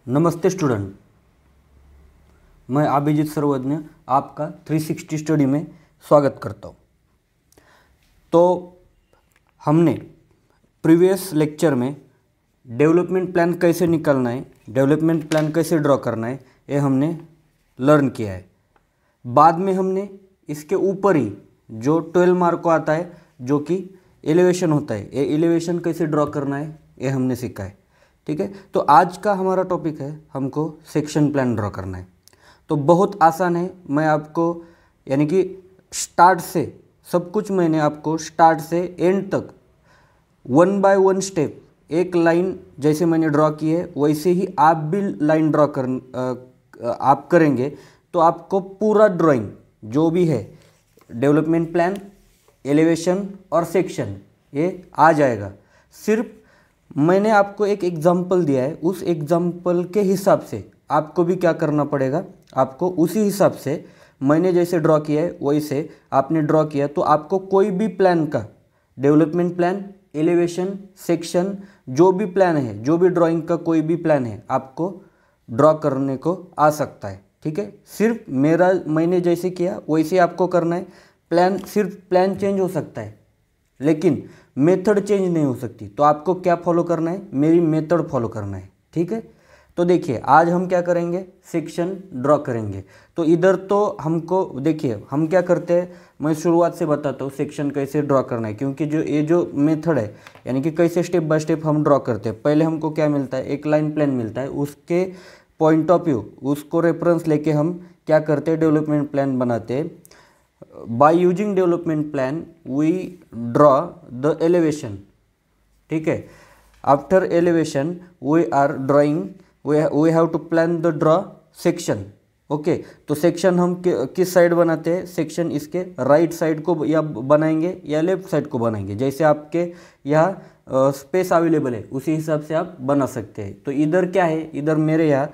नमस्ते स्टूडेंट, मैं अभिजीत सर्वज्ञ आपका 360 स्टडी में स्वागत करता हूँ। तो हमने प्रीवियस लेक्चर में डेवलपमेंट प्लान कैसे निकालना है, डेवलपमेंट प्लान कैसे ड्रॉ करना है, ये हमने लर्न किया है। बाद में हमने इसके ऊपर ही जो 12 मार्क को आता है, जो कि एलिवेशन होता है, ये एलिवेशन कैसे ड्रॉ करना है ये हमने सीखा है। ठीक है, तो आज का हमारा टॉपिक है, हमको सेक्शन प्लान ड्रॉ करना है। तो बहुत आसान है, मैं आपको यानी कि स्टार्ट से सब कुछ मैंने आपको स्टार्ट से एंड तक 1 बाय 1 स्टेप एक लाइन जैसे मैंने ड्रॉ की है वैसे ही आप भी लाइन ड्रॉ आप करेंगे तो आपको पूरा ड्राइंग जो भी है डेवलपमेंट प्लान, एलिवेशन और सेक्शन ये आ जाएगा। सिर्फ मैंने आपको एक एग्जाम्पल दिया है, उस एग्जाम्पल के हिसाब से आपको भी क्या करना पड़ेगा, आपको उसी हिसाब से मैंने जैसे ड्रॉ किया है वैसे आपने ड्रॉ किया तो आपको कोई भी प्लान का डेवलपमेंट प्लान, एलिवेशन, सेक्शन जो भी प्लान है, जो भी ड्राइंग का कोई भी प्लान है आपको ड्रॉ करने को आ सकता है। ठीक है, सिर्फ मैंने जैसे किया वैसे आपको करना है। प्लान सिर्फ प्लान चेंज हो सकता है लेकिन मेथड चेंज नहीं हो सकती। तो आपको क्या फॉलो करना है, मेरी मेथड फॉलो करना है। ठीक है, तो देखिए आज हम क्या करेंगे, सेक्शन ड्रॉ करेंगे। तो इधर तो हमको देखिए हम क्या करते हैं, मैं शुरुआत से बताता हूँ सेक्शन कैसे ड्रॉ करना है, क्योंकि जो मेथड है यानी कि कैसे स्टेप बाय स्टेप हम ड्रॉ करते हैं। पहले हमको क्या मिलता है, एक लाइन प्लान मिलता है, उसके पॉइंट ऑफ व्यू उसको रेफरेंस लेके हम क्या करते हैं, डेवलपमेंट प्लान बनाते हैं। By using development plan we draw the elevation. ठीक है, after elevation we are drawing, we have to plan the draw section. Okay, तो सेक्शन हम किस साइड बनाते हैं, सेक्शन इसके राइट साइड को या बनाएंगे या लेफ्ट साइड को बनाएंगे, जैसे आपके यहाँ स्पेस अवेलेबल है उसी हिसाब से आप बना सकते हैं। तो इधर क्या है, इधर मेरे यहाँ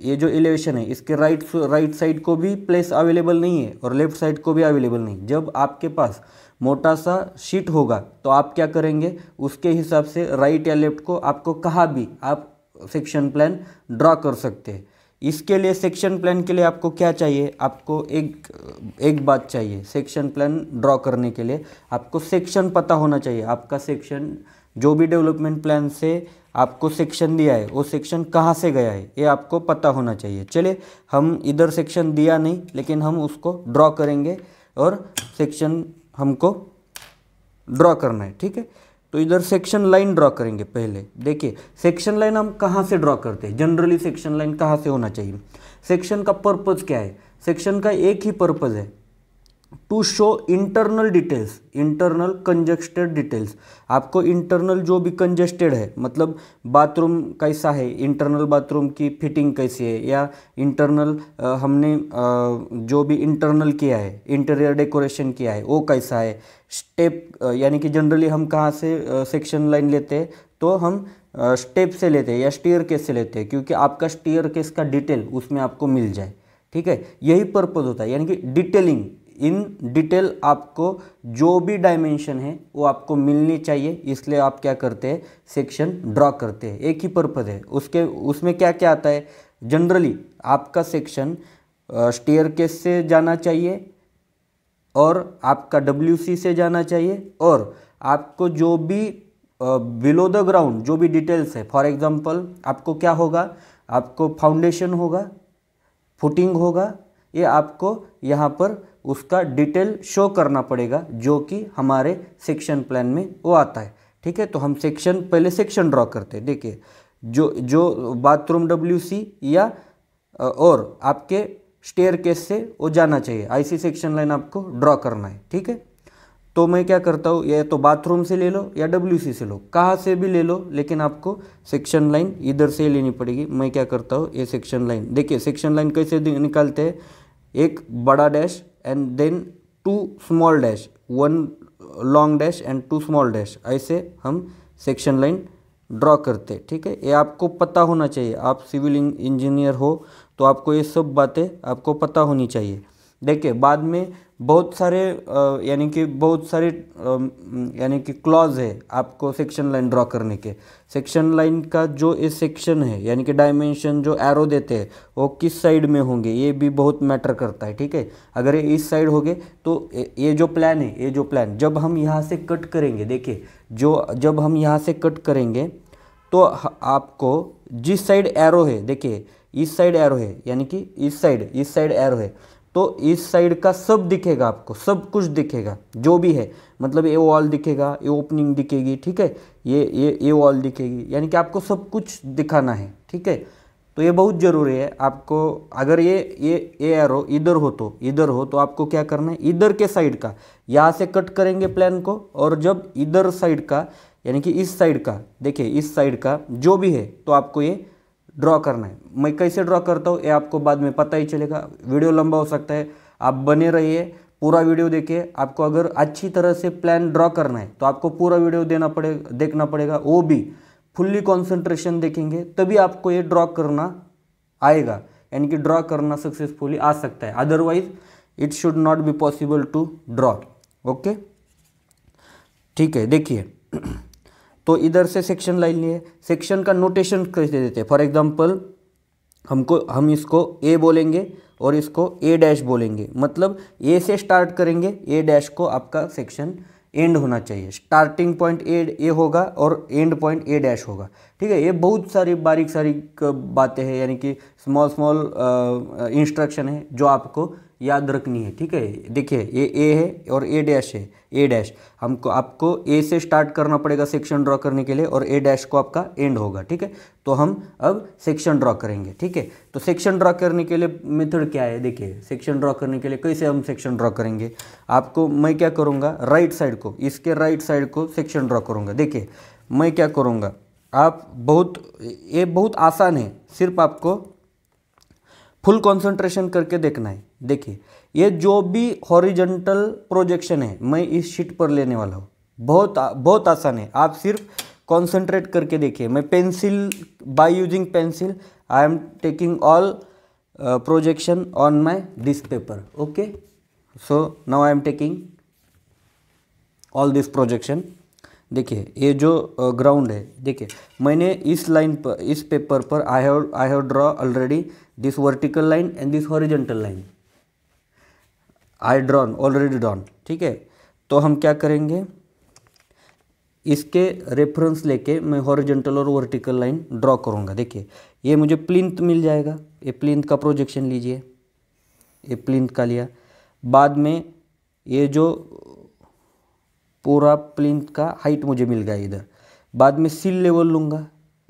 ये जो एलिवेशन है इसके राइट साइड को भी प्लेस अवेलेबल नहीं है और लेफ्ट साइड को भी अवेलेबल नहीं। जब आपके पास मोटा सा शीट होगा तो आप क्या करेंगे, उसके हिसाब से राइट या लेफ्ट को आपको कहाँ भी आप सेक्शन प्लान ड्रॉ कर सकते हैं। इसके लिए सेक्शन प्लान के लिए आपको क्या चाहिए, आपको एक बात चाहिए, सेक्शन प्लान ड्रॉ करने के लिए आपको सेक्शन पता होना चाहिए। आपका सेक्शन जो भी डेवलपमेंट प्लान से आपको सेक्शन दिया है वो सेक्शन कहाँ से गया है ये आपको पता होना चाहिए। चलिए हम इधर सेक्शन दिया नहीं लेकिन हम उसको ड्रॉ करेंगे और सेक्शन हमको ड्रॉ करना है। ठीक है, तो इधर सेक्शन लाइन ड्रॉ करेंगे। पहले देखिए सेक्शन लाइन हम कहाँ से ड्रॉ करते हैं, जनरली सेक्शन लाइन कहाँ से होना चाहिए। सेक्शन का पर्पज़ क्या है, सेक्शन का एक ही पर्पज़ है, to show internal details, internal congested details. आपको इंटरनल जो भी कंजेस्टेड है, मतलब बाथरूम कैसा है, इंटरनल बाथरूम की फिटिंग कैसी है, या इंटरनल हमने जो भी इंटरनल किया है, इंटीरियर डेकोरेशन किया है वो कैसा है, स्टेप यानी कि जनरली हम कहाँ से सेक्शन लाइन लेते हैं, तो हम स्टेप से लेते हैं या स्टीयर केस से लेते हैं, क्योंकि आपका स्टीयर केस का डिटेल उसमें आपको मिल जाए। ठीक है, यही पर्पज़ होता है, यानी कि डिटेलिंग, इन डिटेल आपको जो भी डायमेंशन है वो आपको मिलनी चाहिए, इसलिए आप क्या करते हैं, सेक्शन ड्रॉ करते हैं। एक ही पर्पज़ है उसमें क्या क्या आता है, जनरली आपका सेक्शन स्टेयर केस से जाना चाहिए और आपका WC से जाना चाहिए, और आपको जो भी बिलो द ग्राउंड जो भी डिटेल्स है, फॉर एग्जांपल आपको क्या होगा, आपको फाउंडेशन होगा, फुटिंग होगा, ये आपको यहाँ पर उसका डिटेल शो करना पड़ेगा जो कि हमारे सेक्शन प्लान में वो आता है। ठीक है, तो हम पहले सेक्शन ड्रॉ करते हैं। देखिए जो बाथरूम WC या और आपके स्टेयर केस से वो जाना चाहिए, ऐसी सेक्शन लाइन आपको ड्रॉ करना है। ठीक है, तो मैं क्या करता हूँ, या तो बाथरूम से ले लो या WC से लो, कहाँ से भी ले लो, लेकिन आपको सेक्शन लाइन इधर से लेनी पड़ेगी। मैं क्या करता हूँ, ये सेक्शन लाइन देखिए, सेक्शन लाइन कैसे निकालते हैं, एक बड़ा dash and then 2 small dash, 1 long dash and 2 small dash, ऐसे हम सेक्शन लाइन ड्रॉ करते हैं। ठीक है, ये आपको पता होना चाहिए, आप सिविल इंजीनियर हो तो आपको ये सब बातें आपको पता होनी चाहिए। देखिए बाद में बहुत सारे यानी कि बहुत सारे यानी कि क्लॉज है आपको सेक्शन लाइन ड्रॉ करने के। सेक्शन लाइन का जो ये सेक्शन है यानी कि डायमेंशन जो एरो देते हैं वो किस साइड में होंगे ये भी बहुत मैटर करता है, ठीक है। अगर ये इस साइड होंगे तो ये जो प्लान है, ये जो प्लान जब हम यहाँ से कट करेंगे, देखिए जब हम यहाँ से कट करेंगे तो आपको जिस साइड एरो है, देखिए इस साइड एरो है यानी कि इस साइड एरो है, तो इस साइड का सब दिखेगा आपको, सब कुछ दिखेगा जो भी है, मतलब ये वॉल दिखेगा, ये ओपनिंग दिखेगी, ठीक है, ये वॉल दिखेगी, यानी कि आपको सब कुछ दिखाना है, ठीक है। तो ये बहुत ज़रूरी है आपको। अगर ये एरो इधर हो तो आपको क्या करना है, इधर के साइड का यहाँ से कट करेंगे प्लान को, और जब इधर साइड का यानी कि इस साइड का, देखिए इस साइड का जो भी है तो आपको ये ड्रॉ करना है। मैं कैसे ड्रॉ करता हूँ ये आपको बाद में पता ही चलेगा, वीडियो लंबा हो सकता है, आप बने रहिए, पूरा वीडियो देखिए। आपको अगर अच्छी तरह से प्लान ड्रॉ करना है तो आपको पूरा वीडियो देखना पड़ेगा, वो भी फुल्ली कॉन्सेंट्रेशन देखेंगे तभी आपको ये ड्रॉ करना आएगा, यानी कि ड्रॉ करना सक्सेसफुली आ सकता है, otherwise it should not be possible to draw. Okay, ठीक है। देखिए तो इधर से सेक्शन लाइन लिए, सेक्शन का नोटेशन कैसे देते हैं, फॉर एग्जांपल हम इसको ए बोलेंगे और इसको ए डैश बोलेंगे, मतलब ए से स्टार्ट करेंगे, ए डैश को आपका सेक्शन एंड होना चाहिए, स्टार्टिंग पॉइंट ए होगा और एंड पॉइंट ए डैश होगा, ठीक है। ये बहुत सारी बारीक बातें हैं, यानी कि स्मॉल इंस्ट्रक्शन है जो आपको याद रखनी है, ठीक है। देखिए ये ए है और ए डैश है, ए डैश आपको ए से स्टार्ट करना पड़ेगा सेक्शन ड्रॉ करने के लिए, और ए डैश को आपका एंड होगा, ठीक है। तो हम अब सेक्शन ड्रॉ करेंगे, ठीक है। तो सेक्शन ड्रॉ करने के लिए मेथड क्या है, देखिए सेक्शन ड्रॉ करने के लिए कैसे हम सेक्शन ड्रॉ करेंगे। आपको मैं क्या करूँगा, राइट साइड को, इसके राइट साइड को सेक्शन ड्रॉ करूँगा। देखिए मैं क्या करूँगा, ये बहुत आसान है, सिर्फ आपको फुल कंसंट्रेशन करके देखना है। देखिए ये जो भी हॉरिजॉन्टल प्रोजेक्शन है मैं इस शीट पर लेने वाला हूँ, बहुत आसान है, आप सिर्फ कंसंट्रेट करके देखिए। मैं pencil, by using pencil I am taking all projection on my this paper. Okay, so now I am taking all this projection. देखिए ये जो ग्राउंड है, देखिए मैंने इस लाइन पर, इस पेपर पर I have draw already this vertical line and this horizontal line, I already drawn, ठीक है। तो हम क्या करेंगे, इसके रेफरेंस लेके मैं हॉरिजॉन्टल और वर्टिकल लाइन ड्रॉ करूँगा। देखिए ये मुझे प्लिंथ मिल जाएगा, ये प्लिंथ का प्रोजेक्शन लीजिए, ये प्लिंथ का लिया। बाद में ये जो पूरा प्लिंथ का हाइट मुझे मिल गया इधर। बाद में सील लेवल लूँगा,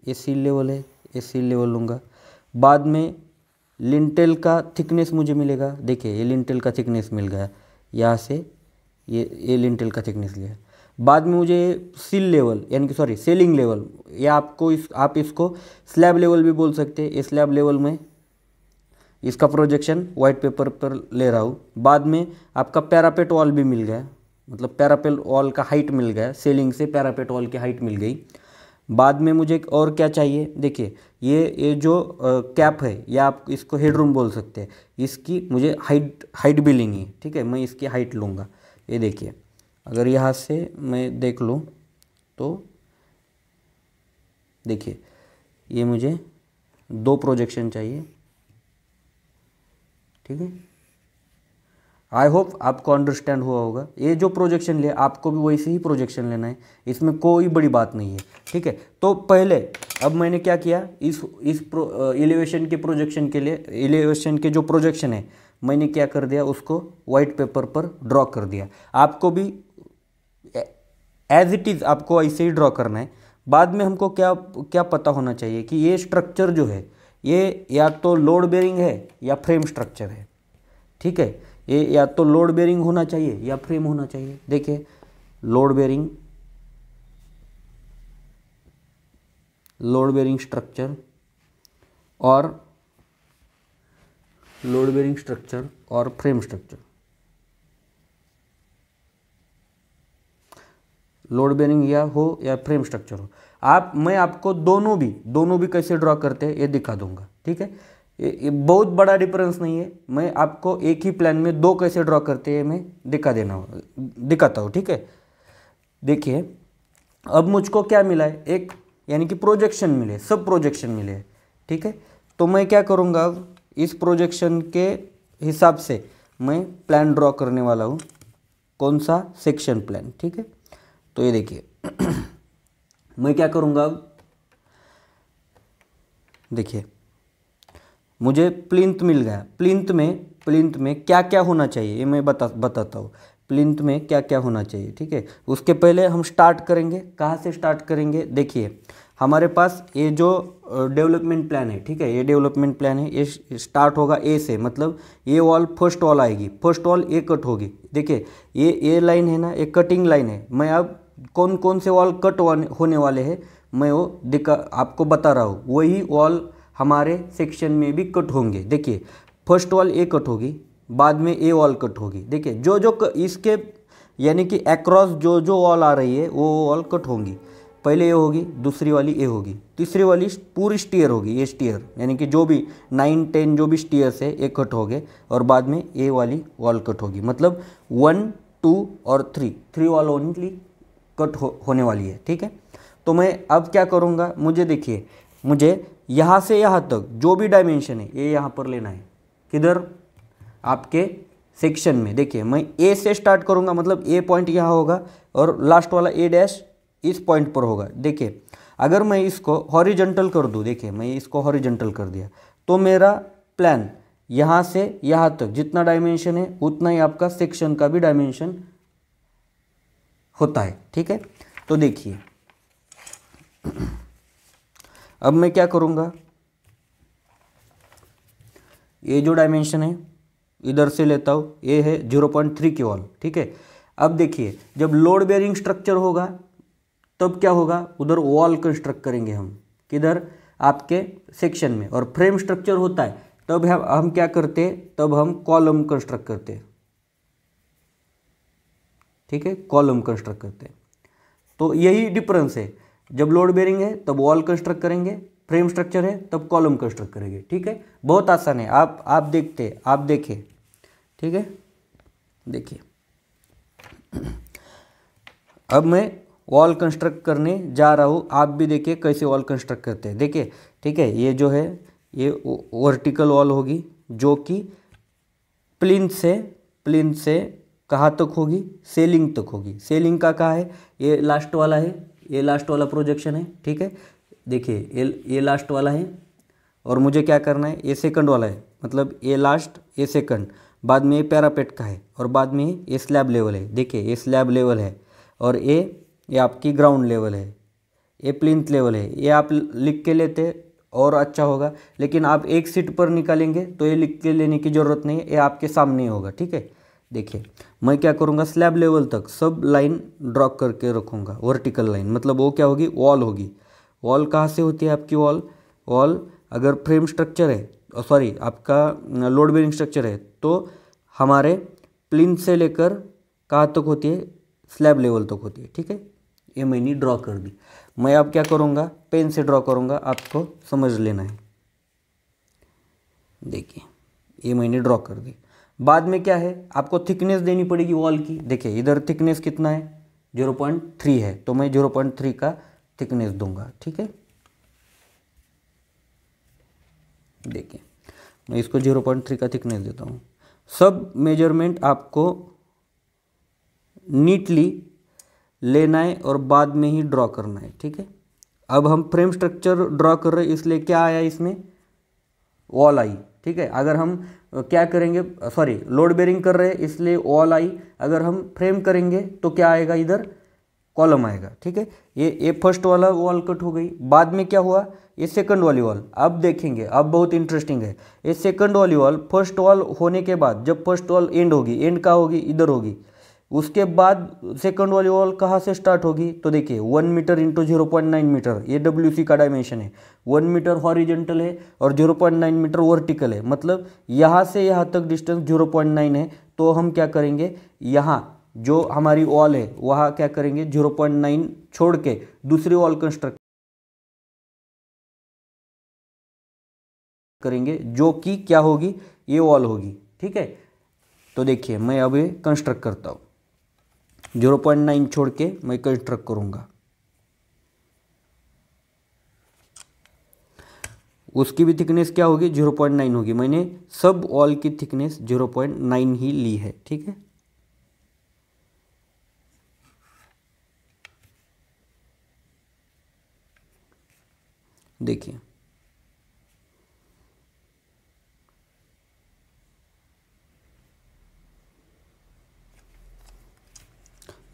ये सील लेवल है, ये सील लेवल लूँगा। बाद में लिंटेल का थिकनेस मुझे मिलेगा, देखिए ये लिंटेल का थिकनेस मिल गया, यहाँ से ये लिंटेल का थिकनेस लिया। बाद में मुझे सील लेवल यानी कि सॉरी सेलिंग लेवल, या आप इसको स्लैब लेवल भी बोल सकते हैं। ये स्लैब लेवल में इसका प्रोजेक्शन वाइट पेपर पर ले रहा हूँ। बाद में आपका पैरापेट वॉल भी मिल गया, मतलब पैरापेट वॉल का हाइट मिल गया, सेलिंग से पैरापेट वॉल की हाइट मिल गई। बाद में मुझे और क्या चाहिए, देखिए ये जो कैप है, या आप इसको हेडरूम बोल सकते हैं, इसकी मुझे हाइट भी लेनी है, ठीक है। मैं इसकी हाइट लूँगा। ये देखिए अगर यहाँ से मैं देख लूँ तो देखिए ये मुझे 2 प्रोजेक्शन चाहिए, ठीक है। आई होप आपको अंडरस्टैंड हुआ होगा। ये जो प्रोजेक्शन लिया आपको भी वैसे ही प्रोजेक्शन लेना है, इसमें कोई बड़ी बात नहीं है, ठीक है। तो पहले अब मैंने क्या किया, इस एलिवेशन के प्रोजेक्शन के लिए, एलिवेशन के जो प्रोजेक्शन है मैंने क्या कर दिया, उसको वाइट पेपर पर ड्रॉ कर दिया। आपको भी एज इट इज़ आपको ऐसे ही ड्रॉ करना है। बाद में हमको क्या पता होना चाहिए कि ये स्ट्रक्चर जो है ये या तो लोड बेरिंग है या फ्रेम स्ट्रक्चर है, ठीक है। ये या तो लोड बेरिंग होना चाहिए या फ्रेम होना चाहिए। देखिए लोड बेरिंग स्ट्रक्चर और फ्रेम स्ट्रक्चर, लोड बेरिंग या फ्रेम स्ट्रक्चर हो। मैं आपको दोनों भी कैसे ड्रॉ करते हैं ये दिखा दूंगा, ठीक है। ये बहुत बड़ा डिफरेंस नहीं है। मैं आपको एक ही प्लान में दो कैसे ड्रॉ करते हैं मैं दिखाता हूँ, ठीक है। देखिए अब मुझको क्या मिला है, एक यानी कि प्रोजेक्शन मिले, सब प्रोजेक्शन मिले, ठीक है। तो मैं क्या करूँगा, अब इस प्रोजेक्शन के हिसाब से मैं प्लान ड्रॉ करने वाला हूँ। कौन सा? सेक्शन प्लान, ठीक है। तो ये देखिए मैं क्या करूँगा, अब देखिए मुझे प्लिंथ मिल गया। प्लिंथ में क्या क्या होना चाहिए ये मैं बताता हूँ। प्लिंथ में क्या क्या होना चाहिए, ठीक है। उसके पहले हम स्टार्ट करेंगे, कहाँ से स्टार्ट करेंगे? देखिए हमारे पास ये जो डेवलपमेंट प्लान है, ठीक है, ये डेवलपमेंट प्लान है, ये स्टार्ट होगा ए से, मतलब ये वॉल फर्स्ट वॉल आएगी, फर्स्ट वॉल ए कट होगी। देखिए ये लाइन है ना, ये कटिंग लाइन है। मैं अब कौन कौन से वॉल कट होने वाले हैं मैं वो आपको बता रहा हूँ। वही वॉल हमारे सेक्शन में भी कट होंगे। देखिए फर्स्ट वॉल ए कट होगी, बाद में ए वॉल कट होगी। देखिए इसके यानी कि अक्रॉस जो वॉल आ रही है वो वॉल कट होंगी। पहले ए होगी, दूसरी वाली ए होगी, तीसरी वाली पूरी स्टीयर होगी, ये स्टीयर यानी कि जो भी 9, 10 जो भी स्टीयर्स है ये कट हो गए, और बाद में ए वाली वॉल कट होगी। मतलब 1, 2 और 3 वॉल ओनली कट होने वाली है, ठीक है। तो मैं अब क्या करूँगा, मुझे यहाँ से यहाँ तक जो भी डायमेंशन है ये यहाँ पर लेना है। किधर? आपके सेक्शन में। देखिए मैं ए से स्टार्ट करूँगा, मतलब ए पॉइंट यहाँ होगा और लास्ट वाला ए डैश इस पॉइंट पर होगा। देखिए अगर मैं इसको हॉरिजॉन्टल कर दूँ, देखिए मैं इसको हॉरिजॉन्टल कर दिया, तो मेरा प्लान यहाँ से यहाँ तक जितना डायमेंशन है उतना ही आपका सेक्शन का भी डायमेंशन होता है, ठीक है। तो देखिए अब मैं क्या करूँगा, ये जो डायमेंशन है इधर से लेता हूँ, ये है 0.3 की वॉल, ठीक है। अब देखिए जब लोड बेयरिंग स्ट्रक्चर होगा तब क्या होगा, उधर वॉल कंस्ट्रक्ट करेंगे हम। किधर? आपके सेक्शन में। और फ्रेम स्ट्रक्चर होता है तब हम क्या करते हैं, तब हम कॉलम कंस्ट्रक्ट करते हैं, ठीक है, कॉलम कंस्ट्रक्ट करते हैं। तो यही डिफरेंस है, जब लोड बेयरिंग है तब वॉल कंस्ट्रक्ट करेंगे, फ्रेम स्ट्रक्चर है तब कॉलम कंस्ट्रक्ट करेंगे, ठीक है। बहुत आसान है, आप देखें, ठीक है। देखिए अब मैं वॉल कंस्ट्रक्ट करने जा रहा हूँ, आप भी देखिए कैसे वॉल कंस्ट्रक्ट करते हैं। देखिए ठीक है, ये जो है ये वर्टिकल वॉल होगी जो कि प्लिंथ से कहाँ तक होगी, सेलिंग तक होगी। सेलिंग का कहाँ है, ये लास्ट वाला है, ये लास्ट वाला प्रोजेक्शन है, ठीक है। देखिए ये लास्ट वाला है और मुझे क्या करना है, ये सेकंड वाला है, मतलब ये लास्ट ये सेकंड, बाद में ये पैरापेट का है और बाद में ये स्लैब लेवल है। देखिए ये स्लैब लेवल है और ये आपकी ग्राउंड लेवल है, ये प्लिंथ लेवल है। ये आप लिख के लेते और अच्छा होगा, लेकिन आप एक सीट पर निकालेंगे तो ये लिख के लेने की ज़रूरत नहीं है, ये आपके सामने ही होगा, ठीक है। देखिए मैं क्या करूँगा, स्लैब लेवल तक सब लाइन ड्रॉ करके रखूँगा, वर्टिकल लाइन, मतलब वो क्या होगी, वॉल होगी। वॉल कहाँ से होती है आपकी वॉल अगर फ्रेम स्ट्रक्चर है, सॉरी आपका लोड बेयरिंग स्ट्रक्चर है, तो हमारे प्लिंथ से लेकर कहाँ तक होती है, स्लैब लेवल तक होती है, ठीक है। ये मैंने ड्रॉ कर दी। मैं अब क्या करूँगा, पेन से ड्रॉ करूँगा, आपको समझ लेना है। देखिए ये मैंने ड्रॉ कर दी। बाद में क्या है, आपको थिकनेस देनी पड़ेगी वॉल की। देखिए इधर थिकनेस कितना है, 0.3 है, तो मैं 0.3 का थिकनेस दूंगा, ठीक है। देखिए मैं इसको 0.3 का थिकनेस देता हूँ। सब मेजरमेंट आपको नीटली लेना है और बाद में ही ड्रॉ करना है, ठीक है। अब हम फ्रेम स्ट्रक्चर ड्रॉ कर रहे हैं, इसलिए क्या आया इसमें, वॉल आई, ठीक है। अगर हम क्या करेंगे, सॉरी लोड बेयरिंग कर रहे हैं इसलिए वॉल आई, अगर हम फ्रेम करेंगे तो क्या आएगा, इधर कॉलम आएगा, ठीक है। ये फर्स्ट वाला वॉल कट हो गई। बाद में क्या हुआ, ये सेकंड वाली वॉल, अब देखेंगे, अब बहुत इंटरेस्टिंग है। ये सेकंड वाली वॉल फर्स्ट वॉल होने के बाद, जब फर्स्ट वॉल एंड होगी, एंड का होगी, इधर होगी, उसके बाद सेकंड वाली वॉल कहाँ से स्टार्ट होगी, तो देखिए 1 मीटर इंटू 0.9 मीटर, ये WC का डायमेंशन है। 1 मीटर हॉरिजेंटल है और 0.9 मीटर वर्टिकल है, मतलब यहाँ से यहाँ तक डिस्टेंस 0.9 है। तो हम क्या करेंगे, यहाँ जो हमारी वॉल है वहाँ क्या करेंगे, 0.9 छोड़ के दूसरी वॉल कंस्ट्रक्ट करेंगे, जो कि क्या होगी, ये वॉल होगी। ठीक है, तो देखिए मैं अब ये कंस्ट्रक्ट करता हूँ। 0.9 छोड़ के मैं कंस्ट्रक्ट करूँगा। उसकी भी थिकनेस क्या होगी, 0.9 होगी। मैंने सब वॉल की थिकनेस 0.9 ही ली है। ठीक है, देखिए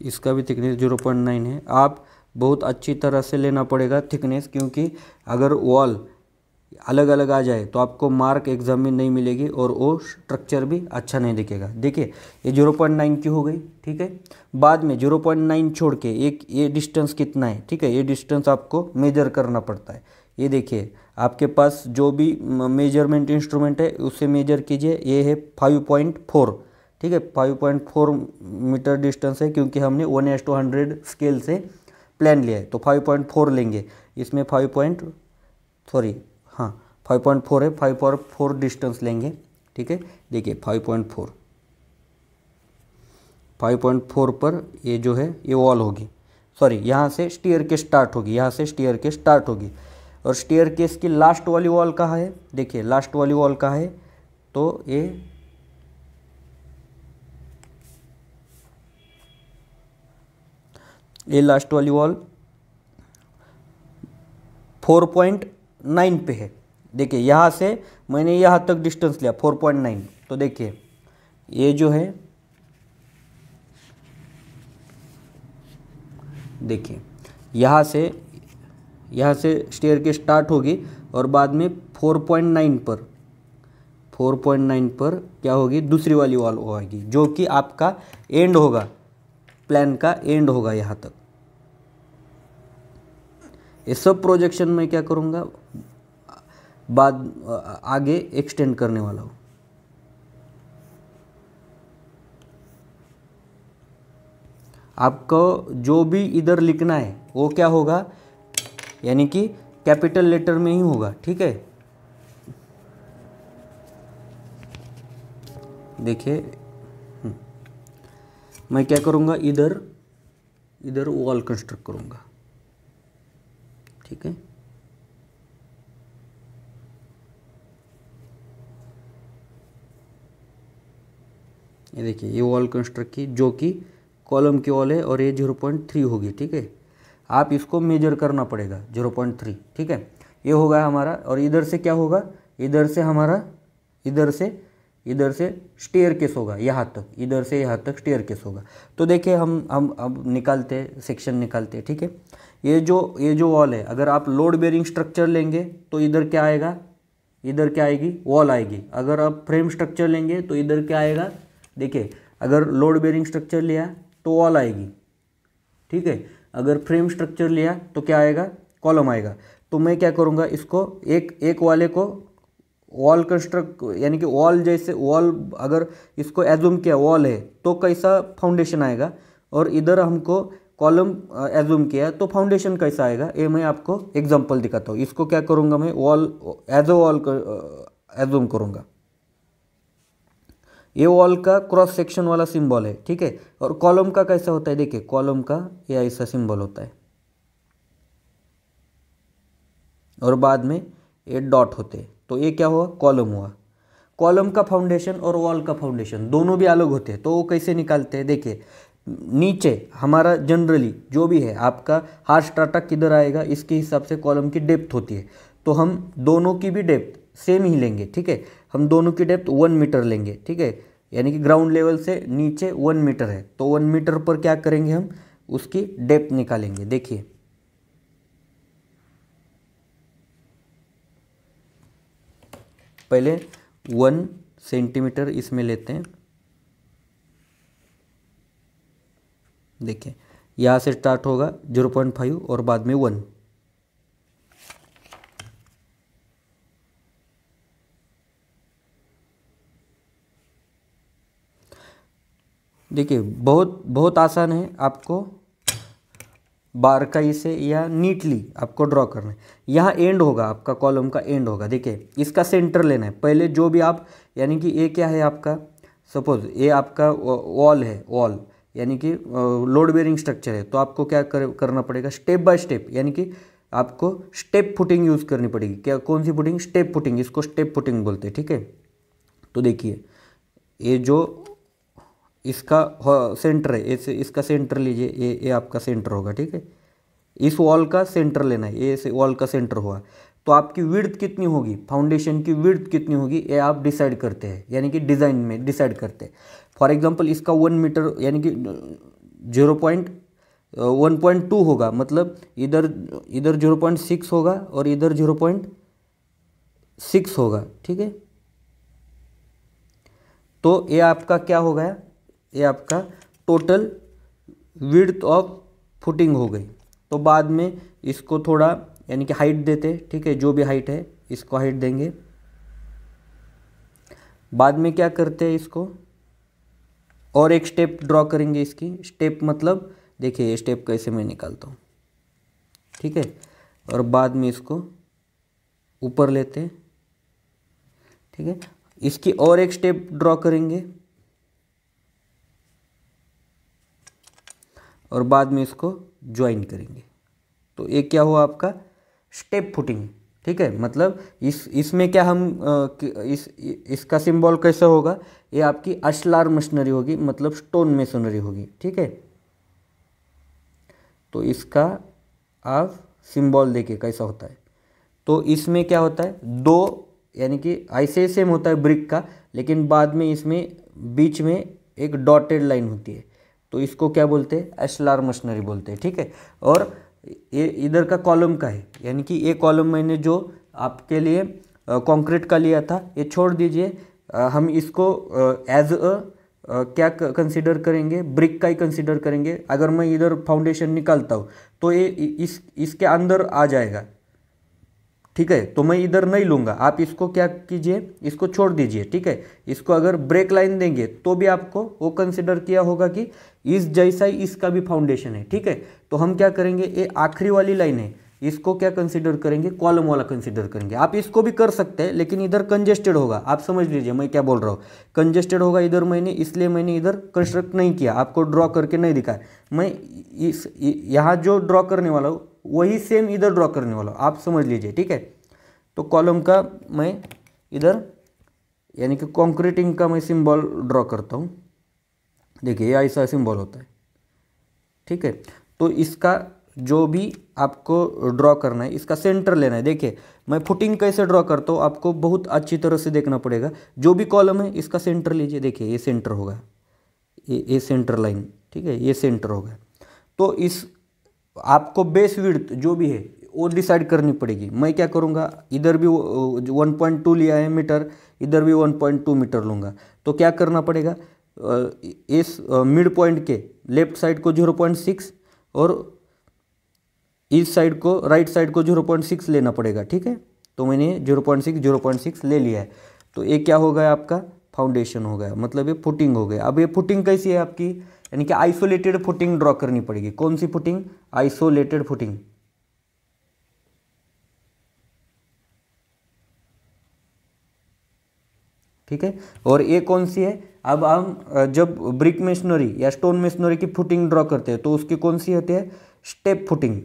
इसका भी थिकनेस 0.9 है। आप बहुत अच्छी तरह से लेना पड़ेगा थिकनेस, क्योंकि अगर वॉल अलग अलग आ जाए तो आपको मार्क एग्जाम में नहीं मिलेगी और वो स्ट्रक्चर भी अच्छा नहीं दिखेगा। देखिए ये 0.9 की हो गई। ठीक है, बाद में 0.9 छोड़ के एक ये डिस्टेंस कितना है, ठीक है, ये डिस्टेंस आपको मेजर करना पड़ता है। ये देखिए आपके पास जो भी मेजरमेंट इंस्ट्रूमेंट है उससे मेजर कीजिए। ये है 5.4। ठीक है, 5.4 मीटर डिस्टेंस है, क्योंकि हमने 1:100 स्केल से प्लान लिया है, तो 5.4 लेंगे। इसमें 5.4 है, 5.4 डिस्टेंस लेंगे। ठीक है, देखिए 5.4 पर ये जो है ये वॉल होगी। सॉरी, यहाँ से स्टेयर केस स्टार्ट होगी, यहाँ से स्टेयर केस स्टार्ट होगी। और स्टेयर केस की लास्ट वाली वॉल कहाँ है, देखिए लास्ट वाली वॉल कहाँ है, तो ये लास्ट वाली वॉल 4.9 पे है। देखिए यहाँ से मैंने यहाँ तक डिस्टेंस लिया 4.9, तो देखिए ये जो है, देखिए यहाँ से स्टेयर के स्टार्ट होगी और बाद में 4.9 पर क्या होगी, दूसरी वाली वॉल होगी, जो कि आपका एंड होगा, प्लान का एंड होगा यहाँ तक। ये सब प्रोजेक्शन में क्या करूँगा, बाद आगे एक्सटेंड करने वाला हूँ। आपको जो भी इधर लिखना है वो क्या होगा, यानी कि कैपिटल लेटर में ही होगा। ठीक है, देखिए मैं क्या करूँगा, इधर वॉल कंस्ट्रक्ट करूँगा। ठीक है, ये देखिए ये वॉल कंस्ट्रक्ट की, जो कि कॉलम की वॉल है और ये 0.3 होगी। ठीक है, आप इसको मेजर करना पड़ेगा 0.3। ठीक है, ये होगा हमारा। और इधर से क्या होगा, इधर से हमारा इधर से स्टेयर केस होगा यहाँ तक, इधर से यहाँ तक स्टेयर केस होगा। तो देखिए हम अब निकालते हैं, सेक्शन निकालते हैं। ठीक है, ये जो वॉल है, अगर आप लोड बेरिंग स्ट्रक्चर लेंगे तो इधर क्या आएगा, इधर क्या आएगी, वॉल आएगी। अगर आप फ्रेम स्ट्रक्चर लेंगे तो इधर क्या आएगा, देखिए अगर लोड बेरिंग स्ट्रक्चर लिया तो वॉल आएगी। ठीक है, अगर फ्रेम स्ट्रक्चर लिया तो क्या आएगा, कॉलम आएगा। तो मैं क्या करूँगा, इसको एक वाले को वॉल कंस्ट्रक्ट, यानी कि वॉल जैसे वॉल, अगर इसको एज्यूम किया वॉल है तो कैसा फाउंडेशन आएगा, और इधर हमको कॉलम एज्यूम किया तो फाउंडेशन कैसा आएगा, ये मैं आपको एग्जांपल दिखाता हूँ। इसको क्या करूँगा, मैं wall as a wall assume करूँगा। ये वॉल का क्रॉस सेक्शन वाला सिंबल है। ठीक है, और कॉलम का कैसा होता है, देखिए कॉलम का ये ऐसा सिंबल होता है और बाद में ये डॉट होते हैं। तो ये क्या हुआ, कॉलम हुआ। कॉलम का फाउंडेशन और वॉल का फाउंडेशन दोनों भी अलग होते हैं, तो वो कैसे निकालते हैं, देखिए नीचे हमारा जनरली जो भी है आपका हार्ड स्ट्राटा किधर आएगा, इसके हिसाब से कॉलम की डेप्थ होती है। तो हम दोनों की भी डेप्थ सेम ही लेंगे। ठीक है, हम दोनों की डेप्थ 1 मीटर लेंगे। ठीक है, यानी कि ग्राउंड लेवल से नीचे 1 मीटर है, तो 1 मीटर पर क्या करेंगे, हम उसकी डेप्थ निकालेंगे। देखिए पहले 1 सेंटीमीटर इसमें लेते हैं। देखिए यहाँ से स्टार्ट होगा 0.5 और बाद में 1। देखिए बहुत आसान है, आपको बारकाई से या नीटली आपको ड्रॉ करना है। यहाँ एंड होगा, आपका कॉलम का एंड होगा। देखिए इसका सेंटर लेना है पहले। जो भी आप, यानी कि ये क्या है आपका, सपोज ये आपका वॉल है, वॉल यानी कि लोड बेरिंग स्ट्रक्चर है, तो आपको क्या करना पड़ेगा, स्टेप बाय स्टेप, यानी कि आपको स्टेप फुटिंग यूज़ करनी पड़ेगी। क्या, कौन सी फुटिंग, स्टेप फुटिंग, इसको स्टेप फुटिंग बोलते हैं, ठीक है। तो देखिए ये जो इसका सेंटर है, इसका सेंटर लीजिए, ये आपका सेंटर होगा, ठीक है। इस वॉल का सेंटर लेना है, ये वॉल का सेंटर हुआ। तो आपकी विड्थ कितनी होगी, फाउंडेशन की विड्थ कितनी होगी, ये आप डिसाइड करते हैं, यानी कि डिज़ाइन में डिसाइड करते हैं। फॉर एग्जांपल इसका 1 मीटर यानी कि 1.2 होगा, मतलब इधर 0.6 होगा और इधर 0.6 होगा, ठीक है। तो ये आपका क्या हो गया, ये आपका टोटल विड्थ ऑफ फुटिंग हो गई। तो बाद में इसको थोड़ा यानी कि हाइट देते, ठीक है, जो भी हाइट है इसको हाइट देंगे। बाद में क्या करते हैं, इसको और एक स्टेप ड्रॉ करेंगे। इसकी स्टेप मतलब देखिए ये स्टेप कैसे मैं निकालता हूँ, ठीक है। और बाद में इसको ऊपर लेते हैं, ठीक है। इसकी और एक स्टेप ड्रॉ करेंगे और बाद में इसको ज्वाइन करेंगे। तो एक क्या हुआ आपका स्टेप फुटिंग, ठीक है। मतलब इसमें क्या हम इसका सिंबल कैसा होगा, ये आपकी अशलार मशीनरी होगी, मतलब स्टोन मेसोनरी होगी, ठीक है। तो इसका आप सिंबल देखिए कैसा होता है। तो इसमें क्या होता है, दो यानी कि ऐसे सेम होता है ब्रिक का, लेकिन बाद में इसमें बीच में एक डॉटेड लाइन होती है, तो इसको क्या बोलते हैं, एशलार मशीनरी बोलते हैं, ठीक है। और ये इधर का कॉलम का है, यानी कि ये कॉलम मैंने जो आपके लिए कंक्रीट का लिया था ये छोड़ दीजिए, हम इसको एज क्या कंसीडर करेंगे, ब्रिक का ही कंसीडर करेंगे। अगर मैं इधर फाउंडेशन निकालता हूँ तो ये इसके अंदर आ जाएगा, ठीक है। तो मैं इधर नहीं लूँगा, आप इसको क्या कीजिए, इसको छोड़ दीजिए, ठीक है। इसको अगर ब्रेक लाइन देंगे तो भी आपको वो कंसिडर किया होगा कि इस जैसा ही इसका भी फाउंडेशन है, ठीक है। तो हम क्या करेंगे, ये आखिरी वाली लाइन है, इसको क्या कंसिडर करेंगे, कॉलम वाला कंसिडर करेंगे। आप इसको भी कर सकते हैं, लेकिन इधर कंजेस्टेड होगा, आप समझ लीजिए मैं क्या बोल रहा हूँ। कंजेस्टेड होगा इधर, मैंने इसलिए मैंने इधर कंस्ट्रक्ट नहीं किया, आपको ड्रॉ करके नहीं दिखाया। मैं इस यहाँ जो ड्रॉ करने वाला हूँ वही सेम इधर ड्रॉ करने वाला हूँ, आप समझ लीजिए, ठीक है। तो कॉलम का मैं इधर यानी कि कंक्रीटिंग का मैं सिंबल ड्रॉ करता हूँ। देखिए ऐसा सिंबल होता है, ठीक है। तो इसका जो भी आपको ड्रॉ करना है, इसका सेंटर लेना है। देखिए मैं फुटिंग कैसे ड्रॉ करता हूँ आपको बहुत अच्छी तरह से देखना पड़ेगा। जो भी कॉलम है इसका सेंटर लीजिए, देखिए ये सेंटर होगा, ये सेंटर लाइन, ठीक है, ये सेंटर होगा। तो इस आपको बेस विड्थ जो भी है वो डिसाइड करनी पड़ेगी। मैं क्या करूँगा, इधर भी 1.2 लिया है मीटर, इधर भी 1.2 मीटर लूँगा। तो क्या करना पड़ेगा, इस मिड पॉइंट के लेफ्ट साइड को 0.6 और इस साइड को राइट साइड को 0.6 लेना पड़ेगा, ठीक है। तो मैंने 0.6 ले लिया है। तो ये क्या हो गया, आपका फाउंडेशन हो गया, मतलब ये फुटिंग हो गया। अब ये फुटिंग कैसी है आपकी, यानी कि आइसोलेटेड फुटिंग ड्रॉ करनी पड़ेगी। कौन सी फुटिंग, आइसोलेटेड फुटिंग, ठीक है। और ये कौन सी है, अब हम जब ब्रिक मेसनरी या स्टोन मेसनरी की फुटिंग ड्रॉ करते हैं तो उसकी कौन सी होती है, स्टेप फुटिंग,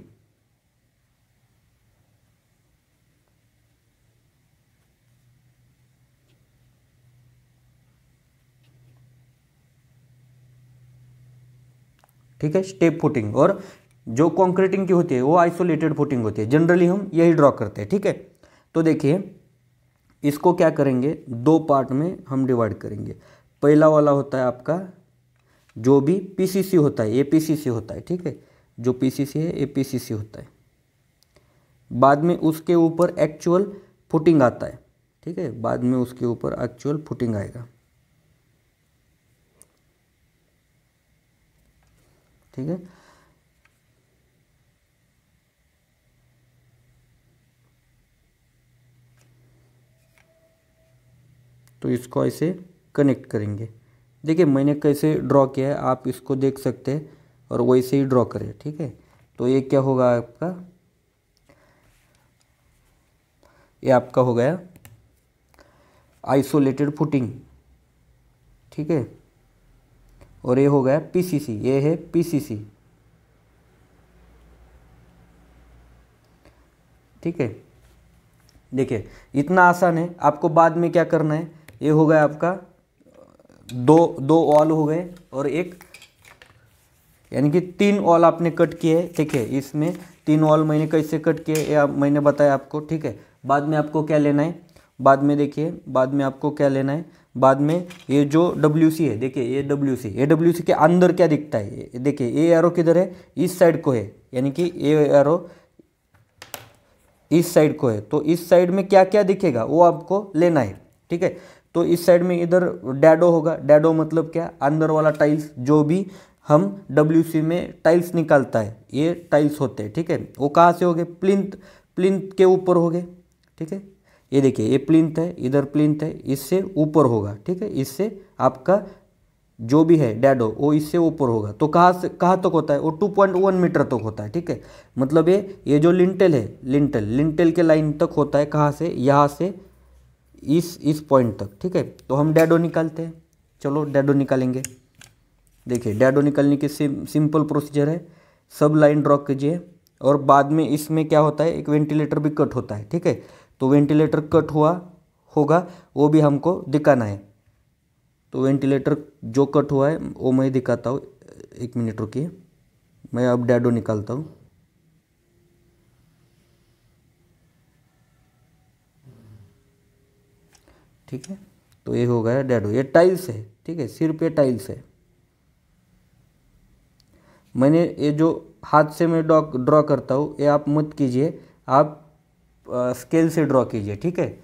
ठीक है, स्टेप फुटिंग। और जो कंक्रीटिंग की होती है वो आइसोलेटेड फुटिंग होती है। जनरली हम यही ड्रॉ करते हैं, ठीक है। तो देखिए इसको क्या करेंगे, दो पार्ट में हम डिवाइड करेंगे। पहला वाला होता है आपका जो भी पीसीसी होता है, ये पीसीसी होता है, ठीक है। जो पीसीसी है ये पीसीसी होता है। बाद में उसके ऊपर एक्चुअल फुटिंग आता है, ठीक है। बाद में उसके ऊपर एक्चुअल फुटिंग आएगा, ठीक है। तो इसको ऐसे कनेक्ट करेंगे। देखिए मैंने कैसे ड्रॉ किया है, आप इसको देख सकते हैं और वैसे ही ड्रॉ करें, ठीक है। तो ये क्या होगा आपका, ये आपका हो गया आइसोलेटेड फुटिंग, ठीक है। और ये हो गया पीसीसी, ये है पीसीसी, ठीक है। देखिए इतना आसान है। आपको बाद में क्या करना है, ये हो गया आपका दो वॉल हो गए और एक, यानी कि 3 वॉल आपने कट किए। देखिए इसमें 3 वॉल मैंने कैसे कट किए या मैंने बताया आपको, ठीक है। बाद में आपको क्या लेना है, बाद में देखिए, बाद में आपको क्या लेना है, बाद में ये जो WC है, देखिए ये WC के अंदर क्या दिखता है, देखिए ये एरो किधर है, इस साइड को है, यानी कि ये एरो इस साइड को है। तो इस साइड में क्या क्या दिखेगा वो आपको लेना है, ठीक है। तो इस साइड में इधर डैडो होगा, डैडो मतलब क्या, अंदर वाला टाइल्स, जो भी हम WC में टाइल्स निकालता है ये टाइल्स होते हैं, ठीक है। वो कहाँ से हो गए, प्लिंथ के ऊपर हो गए, ठीक है। ये देखिए ये प्लिंथ है, इधर प्लिंथ है, इससे ऊपर होगा, ठीक है। इससे आपका जो भी है डैडो वो इससे ऊपर होगा। तो कहाँ तक होता है, वो 2.1 मीटर तक होता है, ठीक है। मतलब ये जो लिंटेल है, लिंटेल के लाइन तक होता है, कहाँ से, यहाँ से इस पॉइंट तक, ठीक है। तो हम डैडो निकालते हैं, चलो डैडो निकालेंगे। देखिए डैडो निकालने की सिंपल प्रोसीजर है, सब लाइन ड्रॉ कीजिए और बाद में इसमें क्या होता है, एक वेंटिलेटर भी कट होता है, ठीक है। तो वेंटिलेटर कट होगा वो भी हमको दिखाना है। तो वेंटिलेटर जो कट हुआ है वो मैं दिखाता हूँ, 1 मिनट रुकिए, मैं अब डैडो निकालता हूँ। ठीक है, तो ये हो गया डैडो, ये टाइल्स है, ठीक है, सिर्फ ये टाइल्स है। मैंने ये जो हाथ से मैं ड्रॉ करता हूँ ये आप मत कीजिए, आप स्केल से ड्रॉ कीजिए, ठीक है।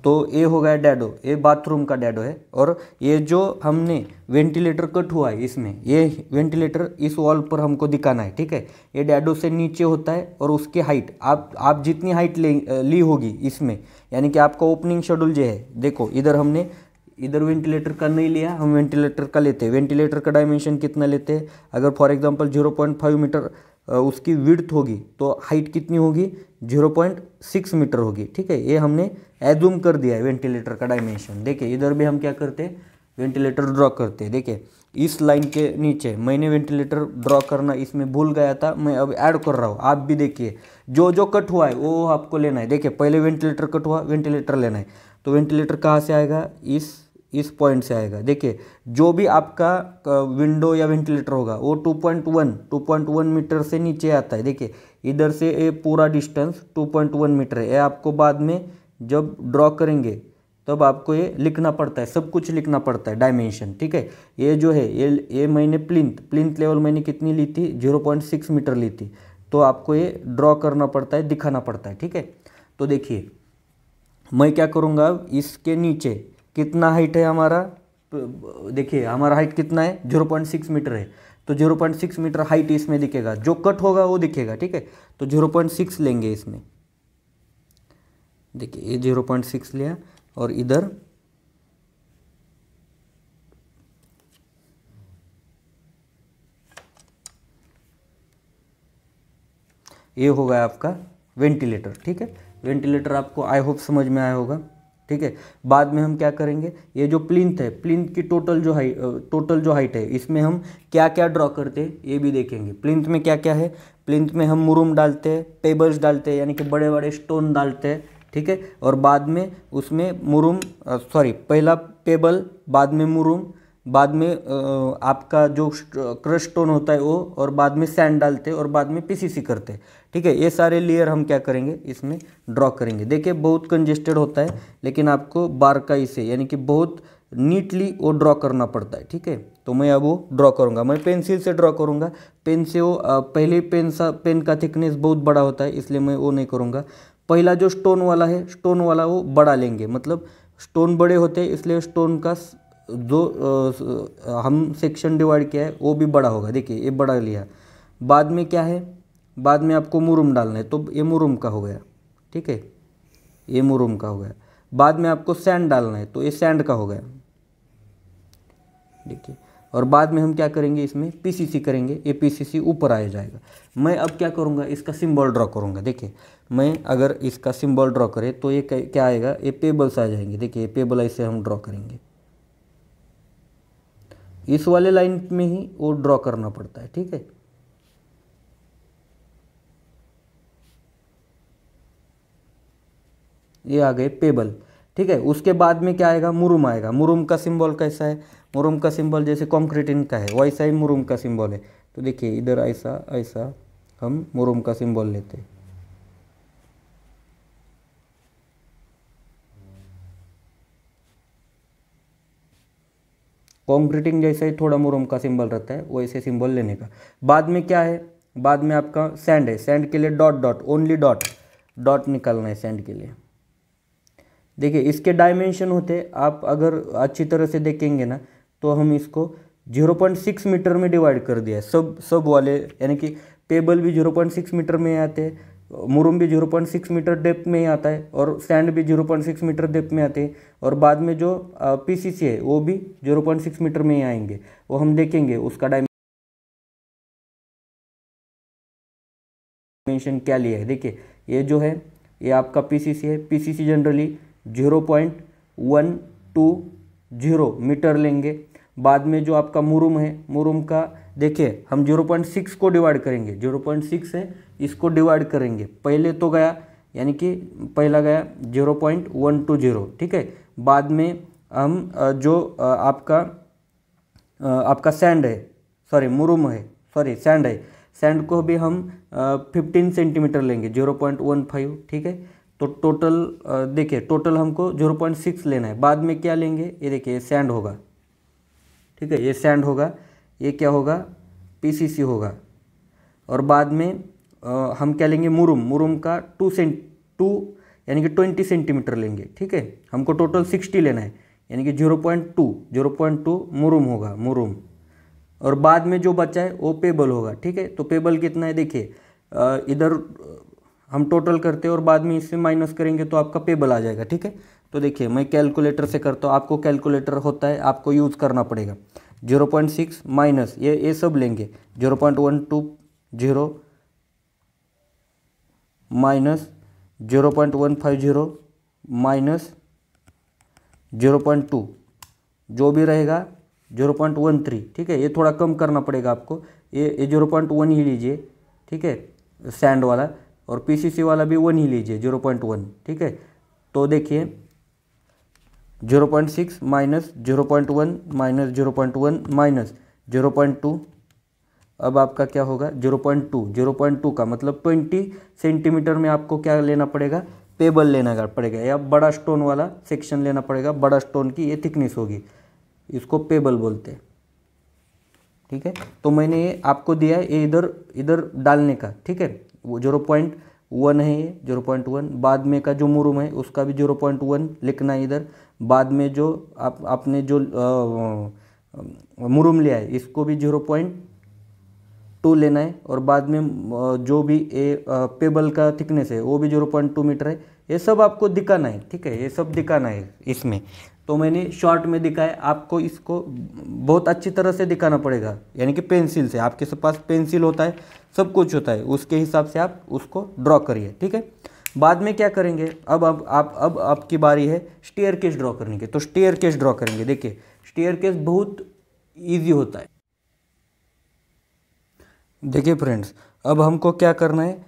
तो ये हो गया डैडो, ये बाथरूम का डैडो है। और ये जो हमने वेंटिलेटर कट हुआ है इसमें, ये वेंटिलेटर इस वॉल पर हमको दिखाना है, ठीक है। ये डैडो से नीचे होता है और उसकी हाइट आप जितनी हाइट ली होगी इसमें, यानी कि आपका ओपनिंग शेड्यूल जो है, देखो इधर हमने इधर वेंटिलेटर का नहीं लिया, हम वेंटिलेटर का लेते हैं। वेंटिलेटर का डायमेंशन कितना लेते हैं, अगर फॉर एग्जांपल 0.5 मीटर उसकी विड्थ होगी तो हाइट कितनी होगी, 0.6 मीटर होगी, ठीक है। ये हमने एज्यूम कर दिया है वेंटिलेटर का डायमेंशन। देखिए इधर भी हम क्या करते हैं, वेंटिलेटर ड्रॉ करते हैं। देखिए इस लाइन के नीचे मैंने वेंटिलेटर ड्रॉ करना इसमें भूल गया था, मैं अब ऐड कर रहा हूँ। आप भी देखिए जो जो कट हुआ है वो आपको लेना है। देखिए पहले वेंटिलेटर कट हुआ, वेंटिलेटर लेना है। तो वेंटिलेटर कहाँ से आएगा, इस पॉइंट से आएगा। देखिए जो भी आपका विंडो या वेंटिलेटर होगा वो 2.1 मीटर से नीचे आता है। देखिए इधर से ये पूरा डिस्टेंस 2.1 मीटर है। ये आपको बाद में जब ड्रॉ करेंगे तब आपको ये लिखना पड़ता है, सब कुछ लिखना पड़ता है डायमेंशन, ठीक है। ये जो है ये मैंने प्लिंथ लेवल मैंने कितनी ली थी, 0.6 मीटर ली थी। तो आपको ये ड्रॉ करना पड़ता है, दिखाना पड़ता है, ठीक है। तो देखिए मैं क्या करूँगा, इसके नीचे कितना हाइट है हमारा, देखिए हमारा हाइट कितना है, 0.6 मीटर है। तो 0.6 मीटर हाइट इसमें दिखेगा, जो कट होगा वो दिखेगा, ठीक है। तो 0.6 लेंगे इसमें। देखिए ये 0.6 लिया और इधर ये हो गया आपका वेंटिलेटर, ठीक है। वेंटिलेटर आपको आई होप समझ में आया होगा, ठीक है। बाद में हम क्या करेंगे, ये जो प्लिंथ है, प्लिंथ की टोटल जो हाइट है, इसमें हम क्या क्या ड्रॉ करते हैं ये भी देखेंगे। प्लिंथ में क्या क्या है, प्लिंथ में हम मुरुम डालते हैं, पेबल्स डालते हैं, यानी कि बड़े बड़े स्टोन डालते हैं, ठीक है। और बाद में उसमें पहला पेबल, बाद में मुरुम, बाद में आपका जो क्रश स्टोन होता है वो, और बाद में सैंड डालते हैं और बाद में पीसीसी करते हैं, ठीक है। ये सारे लेयर हम क्या करेंगे, इसमें ड्रॉ करेंगे। देखिए बहुत कंजेस्टेड होता है, लेकिन आपको बारकाई से यानी कि बहुत नीटली वो ड्रॉ करना पड़ता है, ठीक है। तो मैं अब वो ड्रॉ करूँगा, मैं पेंसिल से ड्रॉ करूँगा। पेन से वो पहले पेन का थिकनेस बहुत बड़ा होता है, इसलिए मैं वो नहीं करूँगा। पहला जो स्टोन वाला है, स्टोन वाला वो बड़ा लेंगे, मतलब स्टोन बड़े होते हैं इसलिए स्टोन का जो हम सेक्शन डिवाइड किया है वो भी बड़ा होगा। देखिए ये बड़ा लिया। बाद में क्या है, बाद में आपको मुरुम डालना है, तो ये मुरुम का हो गया, ठीक है, ये मुरुम का हो गया। बाद में आपको सैंड डालना है, तो ये सैंड का हो गया, देखिए। और बाद में हम क्या करेंगे, इसमें पीसीसी करेंगे, ये पीसीसी ऊपर आ जाएगा। मैं अब क्या करूँगा, इसका सिंबल ड्रॉ करूँगा। देखिए मैं अगर इसका सिंबल ड्रॉ करें तो ये क्या आएगा, ये पेबल्स आ जाएंगे। देखिए ये पेबल ऐसे हम ड्रॉ करेंगे, इस वाले लाइन में ही वो ड्रॉ करना पड़ता है, ठीक है। ये आ गए पेबल, ठीक है। उसके बाद में क्या आएगा, मुरुम आएगा। मुरुम का सिंबल कैसा है, मुरुम का सिंबल जैसे कंक्रीटिन का है वैसा ही मुरुम का सिंबल है। तो देखिए इधर ऐसा ऐसा हम मुरुम का सिंबल लेते हैं। कंक्रीटिंग जैसा ही थोड़ा मुरुम का सिंबल रहता है वैसे सिंबल लेने का। बाद में क्या है, बाद में आपका सैंड है। सैंड के लिए dot dot, only dot dot निकालना है सैंड के लिए। देखिए इसके डायमेंशन होते, आप अगर अच्छी तरह से देखेंगे ना तो हम इसको 0.6 मीटर में डिवाइड कर दिया है। सब वाले यानी कि पेबल भी 0.6 मीटर में आते हैं, मुरुम भी 0.6 मीटर डेप्थ में ही आता है, और सैंड भी 0.6 मीटर डेप्थ में आते हैं, और बाद में जो पीसीसी है वो भी 0.6 मीटर में ही आएंगे। वो हम देखेंगे उसका डायमेंशन क्या लिया है। देखिए ये जो है ये आपका पीसीसी है। पीसीसी जनरली 0.120 मीटर लेंगे। बाद में जो आपका मुरुम है, मुरुम का देखिए हम 0.6 को डिवाइड करेंगे, 0.6 है इसको डिवाइड करेंगे। पहले तो गया यानी कि पहला गया 0.120, ठीक है। बाद में हम जो आपका सैंड है, सॉरी मुरुम है, सॉरी सैंड है, सैंड को भी हम 15 सेंटीमीटर लेंगे, 0.15, ठीक है। तो टोटल देखिए टोटल हमको 0.6 लेना है। बाद में क्या लेंगे, ये देखिए ये सैंड होगा, ठीक है, ये सैंड होगा, ये क्या होगा, पीसीसी होगा। और बाद में हम क्या लेंगे, मुरुम, मुरुम का 2 यानी कि 20 सेंटीमीटर लेंगे, ठीक है। हमको टोटल 60 लेना है, यानी कि 0.2 मुरुम होगा, मुरुम। और बाद में जो बचा है वो पेबल होगा, ठीक है। तो पेबल कितना है, देखिए इधर हम टोटल करते हैं और बाद में इससे माइनस करेंगे तो आपका पेबल आ जाएगा, ठीक है। तो देखिए मैं कैलकुलेटर से करता हूँ, आपको कैलकुलेटर होता है, आपको यूज़ करना पड़ेगा। 0.6 माइनस ये सब लेंगे, 0.120 माइनस 0.150 माइनस 0.2, जो भी रहेगा 0.13, ठीक है। ये थोड़ा कम करना पड़ेगा आपको, ये 0.1 ही लीजिए, ठीक है, सैंड वाला, और पीसीसी वाला भी 1 ही लीजिए, 0.1, ठीक है। तो देखिए 0.6 माइनस 0.1 माइनस 0.1 माइनस 0.2, अब आपका क्या होगा 0.2 का मतलब 20 सेंटीमीटर में आपको क्या लेना पड़ेगा, पेबल लेना पड़ेगा, या बड़ा स्टोन वाला सेक्शन लेना पड़ेगा। बड़ा स्टोन की ये थिकनेस होगी, इसको पेबल बोलते हैं, ठीक है। तो मैंने ये आपको दिया है, ये इधर डालने का, ठीक है। वो 0.1 है, ये 0.1। बाद में का जो मुरुम है उसका भी 0.1 लिखना है इधर। बाद में जो आपने जो मुरुम लिया है इसको भी 0.2 लेना है, और बाद में जो भी पेबल का थिकनेस है वो भी 0.2 मीटर है। ये सब आपको दिखाना है, ठीक है, ये सब दिखाना है इसमें। तो मैंने शॉर्ट में दिखाया, आपको इसको बहुत अच्छी तरह से दिखाना पड़ेगा, यानी कि पेंसिल से। आपके पास पेंसिल होता है, सब कुछ होता है, उसके हिसाब से आप उसको ड्रॉ करिए, ठीक है। बाद में क्या करेंगे, अब आपकी बारी है स्टेयर केस ड्रॉ करने की। तो स्टेयर केस ड्रॉ करेंगे। देखिए स्टेयर केस बहुत ईजी होता है। देखिए फ्रेंड्स, अब हमको क्या करना है,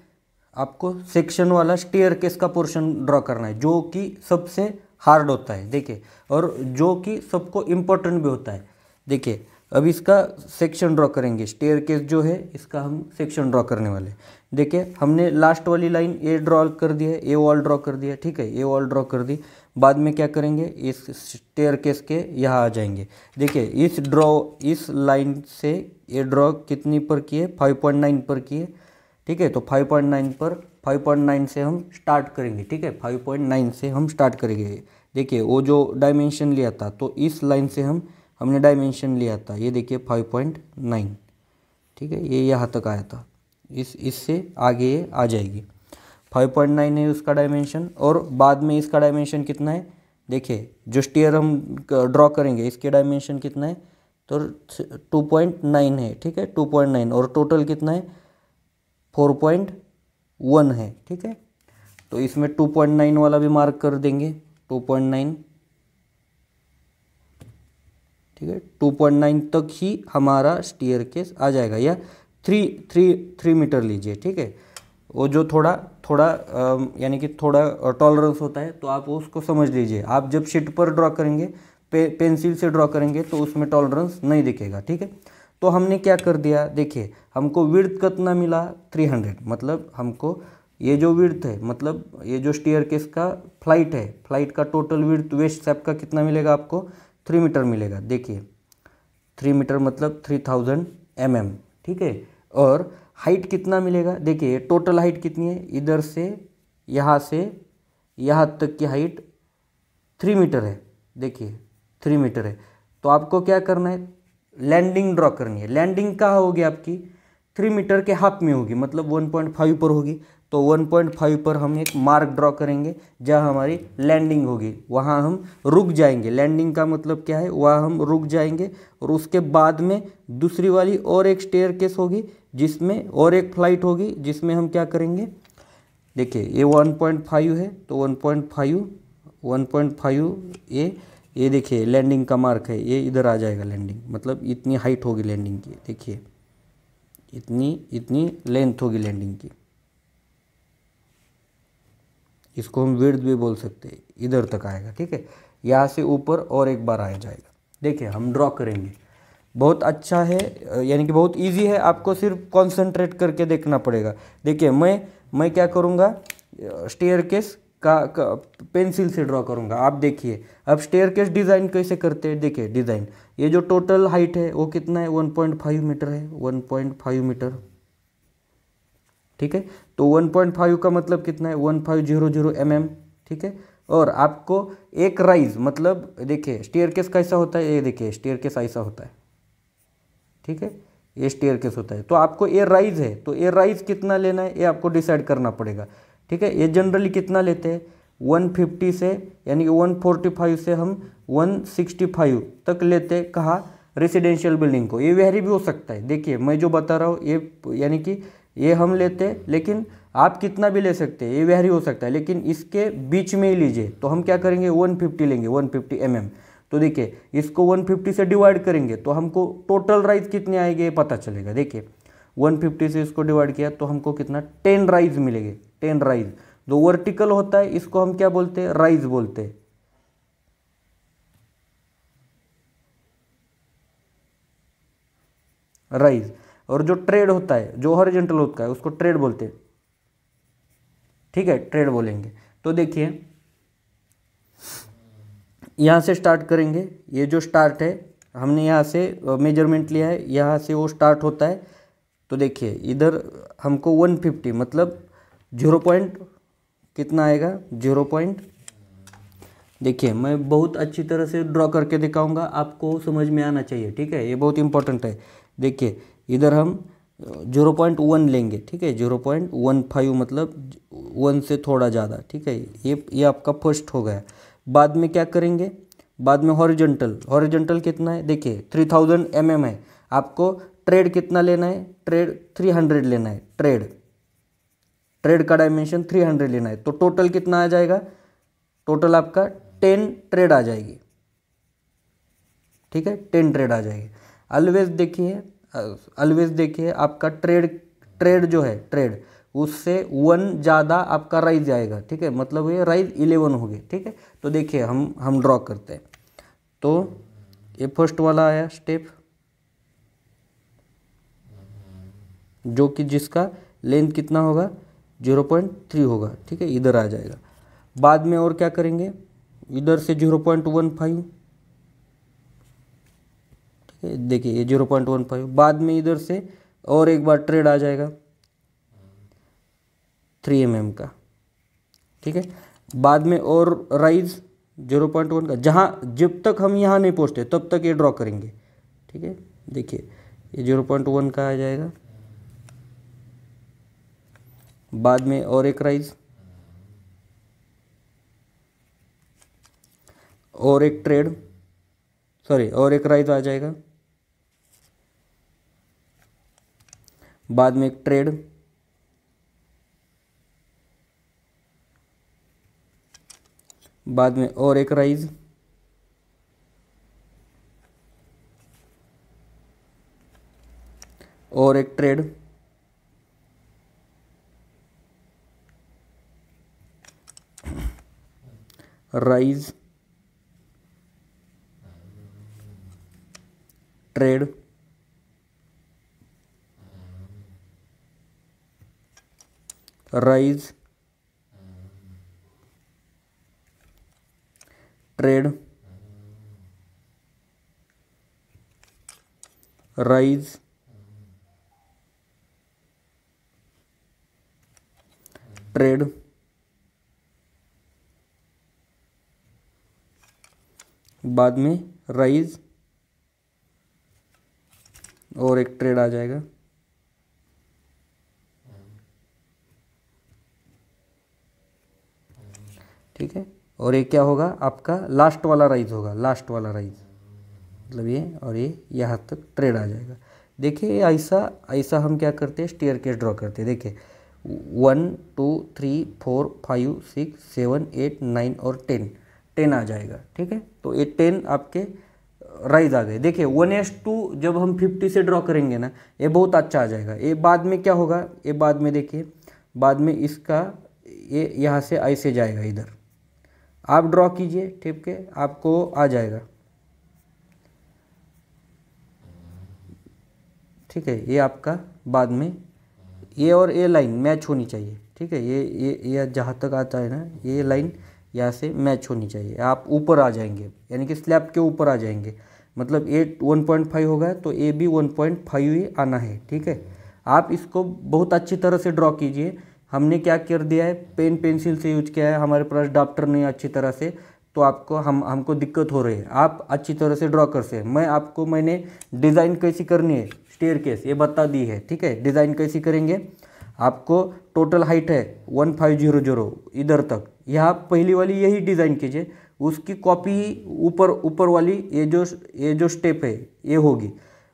आपको सेक्शन वाला स्टेयर केस का पोर्शन ड्रॉ करना है, जो कि सबसे हार्ड होता है। देखिए, और जो कि सबको इम्पोर्टेंट भी होता है। देखिए अब इसका सेक्शन ड्रॉ करेंगे। स्टेयर केस जो है इसका हम सेक्शन ड्रॉ करने वाले। देखिए हमने लास्ट वाली लाइन ये ड्रॉ कर दी है, ये वॉल ड्रॉ कर दिया, ठीक है, ये वॉल ड्रॉ कर दी। बाद में क्या करेंगे, इस स्टेयर केस के यहाँ आ जाएंगे। देखिए इस लाइन से ये ड्रॉ कितनी पर की है, 5.9 पर की है, ठीक है। तो 5.9 से हम स्टार्ट करेंगे, ठीक है, 5.9 से हम स्टार्ट करेंगे। देखिए वो जो डायमेंशन लिया था, तो इस लाइन से हमने डायमेंशन लिया था, ये देखिए 5.9, ठीक है, ये यहाँ तक आया था। इससे आगे ये आ जाएगी। 5.9 है उसका डायमेंशन, और बाद में इसका डायमेंशन कितना है, देखिए जो स्टेयर हम ड्रॉ करेंगे इसके डायमेंशन कितना है, तो 2.9 है, ठीक है, 2.9, और टोटल कितना है 4.1 है, ठीक है। तो इसमें 2.9 वाला भी मार्क कर देंगे, 2.9, ठीक है। 2.9 तक ही हमारा स्टेयरकेस आ जाएगा, या 3 मीटर लीजिए, ठीक है। वो जो थोड़ा थोड़ा यानी कि थोड़ा टॉलरेंस होता है, तो आप उसको समझ लीजिए। आप जब शीट पर ड्रॉ करेंगे, पेंसिल से ड्रॉ करेंगे, तो उसमें टॉलरेंस नहीं दिखेगा, ठीक है। तो हमने क्या कर दिया, देखिए हमको विड्थ कितना मिला 300, मतलब हमको ये जो विड्थ है, मतलब ये जो स्टेयरकेस का फ्लाइट है, फ्लाइट का टोटल विड्थ वेस्ट स्टेप का कितना मिलेगा आपको 3 मीटर मिलेगा। देखिए 3 मीटर मतलब 3000 mm, ठीक है। और हाइट कितना मिलेगा, देखिए टोटल हाइट कितनी है, इधर से यहाँ तक की हाइट 3 मीटर है, देखिए 3 मीटर है। तो आपको क्या करना है, लैंडिंग ड्रॉ करनी है। लैंडिंग कहाँ होगी आपकी 3 मीटर के हाफ में होगी, मतलब 1.5 पर होगी। तो 1.5 पर हम एक मार्क ड्रॉ करेंगे, जहाँ हमारी लैंडिंग होगी वहाँ हम रुक जाएंगे। लैंडिंग का मतलब क्या है, वहाँ हम रुक जाएंगे, और उसके बाद में दूसरी वाली और एक स्टेयरकेस होगी, जिसमें और एक फ्लाइट होगी, जिसमें हम क्या करेंगे, देखिए ये 1.5 है, तो 1.5 ये देखिए लैंडिंग का मार्क है, ये इधर आ जाएगा लैंडिंग, मतलब इतनी हाइट होगी लैंडिंग की, देखिए इतनी लेंथ होगी लैंडिंग की। इसको हम विड्थ भी बोल सकते हैं, इधर तक आएगा, ठीक है। यहाँ से ऊपर और एक बार आ जाएगा। देखिए हम ड्रॉ करेंगे, बहुत अच्छा है, यानी कि बहुत इजी है, आपको सिर्फ कंसंट्रेट करके देखना पड़ेगा। देखिए मैं क्या करूँगा, स्टेयरकेस का पेंसिल से ड्रॉ करूँगा। आप देखिए अब स्टेयरकेस डिज़ाइन कैसे करते हैं, देखिए डिज़ाइन, ये जो टोटल हाइट है वो कितना है 1.5 मीटर है, 1.5 मीटर, ठीक है। तो 1.5 का मतलब कितना है 1500 mm, ठीक है। और आपको एक राइज, मतलब देखिए स्टेयरकेस कैसा होता है, ये देखिए स्टेयरकेस ऐसा होता है, ठीक है, ये स्टेयरकेस होता है। तो आपको ये राइज है, तो ये राइज कितना लेना है ये आपको डिसाइड करना पड़ेगा, ठीक है। ये जनरली कितना लेते हैं 150 से, यानी कि 145 से हम 165 तक लेते हैं, कहाँ रेसिडेंशियल बिल्डिंग को। ये वेरी भी हो सकता है, देखिए मैं जो बता रहा हूँ ये, यानी कि ये हम लेते हैं, लेकिन आप कितना भी ले सकते हैं, ये वेरी हो सकता है, लेकिन इसके बीच में ही लीजिए। तो हम क्या करेंगे 150 लेंगे, 150 mm। तो देखिए इसको 150 से डिवाइड करेंगे तो हमको टोटल राइज कितने आएंगे ये पता चलेगा। देखिए 150 से इसको डिवाइड किया तो हमको कितना 10 राइज मिलेंगे, 10 राइज। जो वर्टिकल होता है इसको हम क्या बोलते हैं, राइज बोलते हैं, राइज। और जो ट्रेड होता है, जो हॉरिजॉन्टल होता है, उसको ट्रेड बोलते हैं, ठीक है, ट्रेड बोलेंगे। तो देखिए यहाँ से स्टार्ट करेंगे, ये जो स्टार्ट है हमने यहाँ से मेजरमेंट लिया है, यहाँ से वो स्टार्ट होता है। तो देखिए इधर हमको 150 मतलब 0 पॉइंट कितना आएगा 0 पॉइंट, देखिए मैं बहुत अच्छी तरह से ड्रॉ करके दिखाऊंगा, आपको समझ में आना चाहिए, ठीक है, ये बहुत इंपॉर्टेंट है। देखिए इधर हम 0.1 लेंगे, ठीक है, 0.15 मतलब 1 से थोड़ा ज़्यादा, ठीक है। ये आपका फर्स्ट हो गया। बाद में क्या करेंगे, बाद में हॉरिजॉन्टल कितना है, देखिए 3000 mm है। आपको ट्रेड कितना लेना है, ट्रेड 300 लेना है, ट्रेड का डायमेंशन 300 लेना है। तो टोटल कितना आ जाएगा, टोटल आपका 10 ट्रेड आ जाएगी, ठीक है, 10 ट्रेड आ जाएगी। ऑलवेज देखिए आपका ट्रेड जो है, ट्रेड उससे 1 ज़्यादा आपका राइज आएगा, ठीक है, मतलब ये राइज 11 हो गए, ठीक है। तो देखिए हम ड्रॉ करते हैं। तो ये फर्स्ट वाला आया स्टेप, जो कि जिसका लेंथ कितना होगा 0.3 होगा, ठीक है, इधर आ जाएगा। बाद में और क्या करेंगे, इधर से 0.15, ठीक है, देखिए ये 0.15। बाद में इधर से और एक बार ट्रेड आ जाएगा 3 mm का, ठीक है। बाद में और राइज 0.1 का, जहाँ जब तक हम यहाँ नहीं पहुँचते तब तक ये ड्रॉ करेंगे, ठीक है। देखिए ये 0.1 का आ जाएगा। बाद में और एक राइज और एक ट्रेड, सॉरी और एक राइज आ जाएगा, बाद में एक ट्रेड, बाद में और एक राइज, और एक trade, rise, trade, rise, trade, rise, trade, बाद में राइज और एक ट्रेड आ जाएगा, ठीक है। और ये क्या होगा आपका लास्ट वाला राइज होगा, लास्ट वाला राइज मतलब ये, और ये यहाँ तक ट्रेड आ जाएगा। देखिए ऐसा ऐसा हम क्या करते हैं, स्टेयर केस ड्रॉ करते हैं। देखिए 1 2 3 4 5 6 7 8 9 और 10 आ जाएगा, ठीक है। तो ये 10 आपके राइज आ गए। देखिए 1:2 जब हम 50 से ड्रॉ करेंगे ना, ये बहुत अच्छा आ जाएगा। ये बाद में क्या होगा, ये बाद में देखिए, बाद में इसका ये यहाँ से ऐसे जाएगा इधर। आप ड्रॉ कीजिए, ठीक है, आपको आ जाएगा, ठीक है। ये आपका बाद में ये और ये लाइन मैच होनी चाहिए, ठीक है। ये जहाँ तक आता है ना, ये लाइन यहाँ से मैच होनी चाहिए। आप ऊपर आ जाएंगे, यानी कि स्लैब के ऊपर आ जाएंगे। मतलब ए 1.5 होगा तो ए भी 1.5 ही आना है, ठीक है। आप इसको बहुत अच्छी तरह से ड्रॉ कीजिए। हमने क्या कर दिया है, पेन पेंसिल से यूज किया है, हमारे पास ड्राफ्टर नहीं अच्छी तरह से, तो आपको हमको दिक्कत हो रही है। आप अच्छी तरह से ड्रॉ कर से मैंने डिज़ाइन कैसी करनी है, स्टेयर केस ये बता दी है, ठीक है। डिज़ाइन कैसी करेंगे, आपको टोटल हाइट है 1500 इधर तक, यहाँ पहली वाली यही डिज़ाइन कीजिए, उसकी कॉपी ऊपर वाली ये जो स्टेप है ये होगी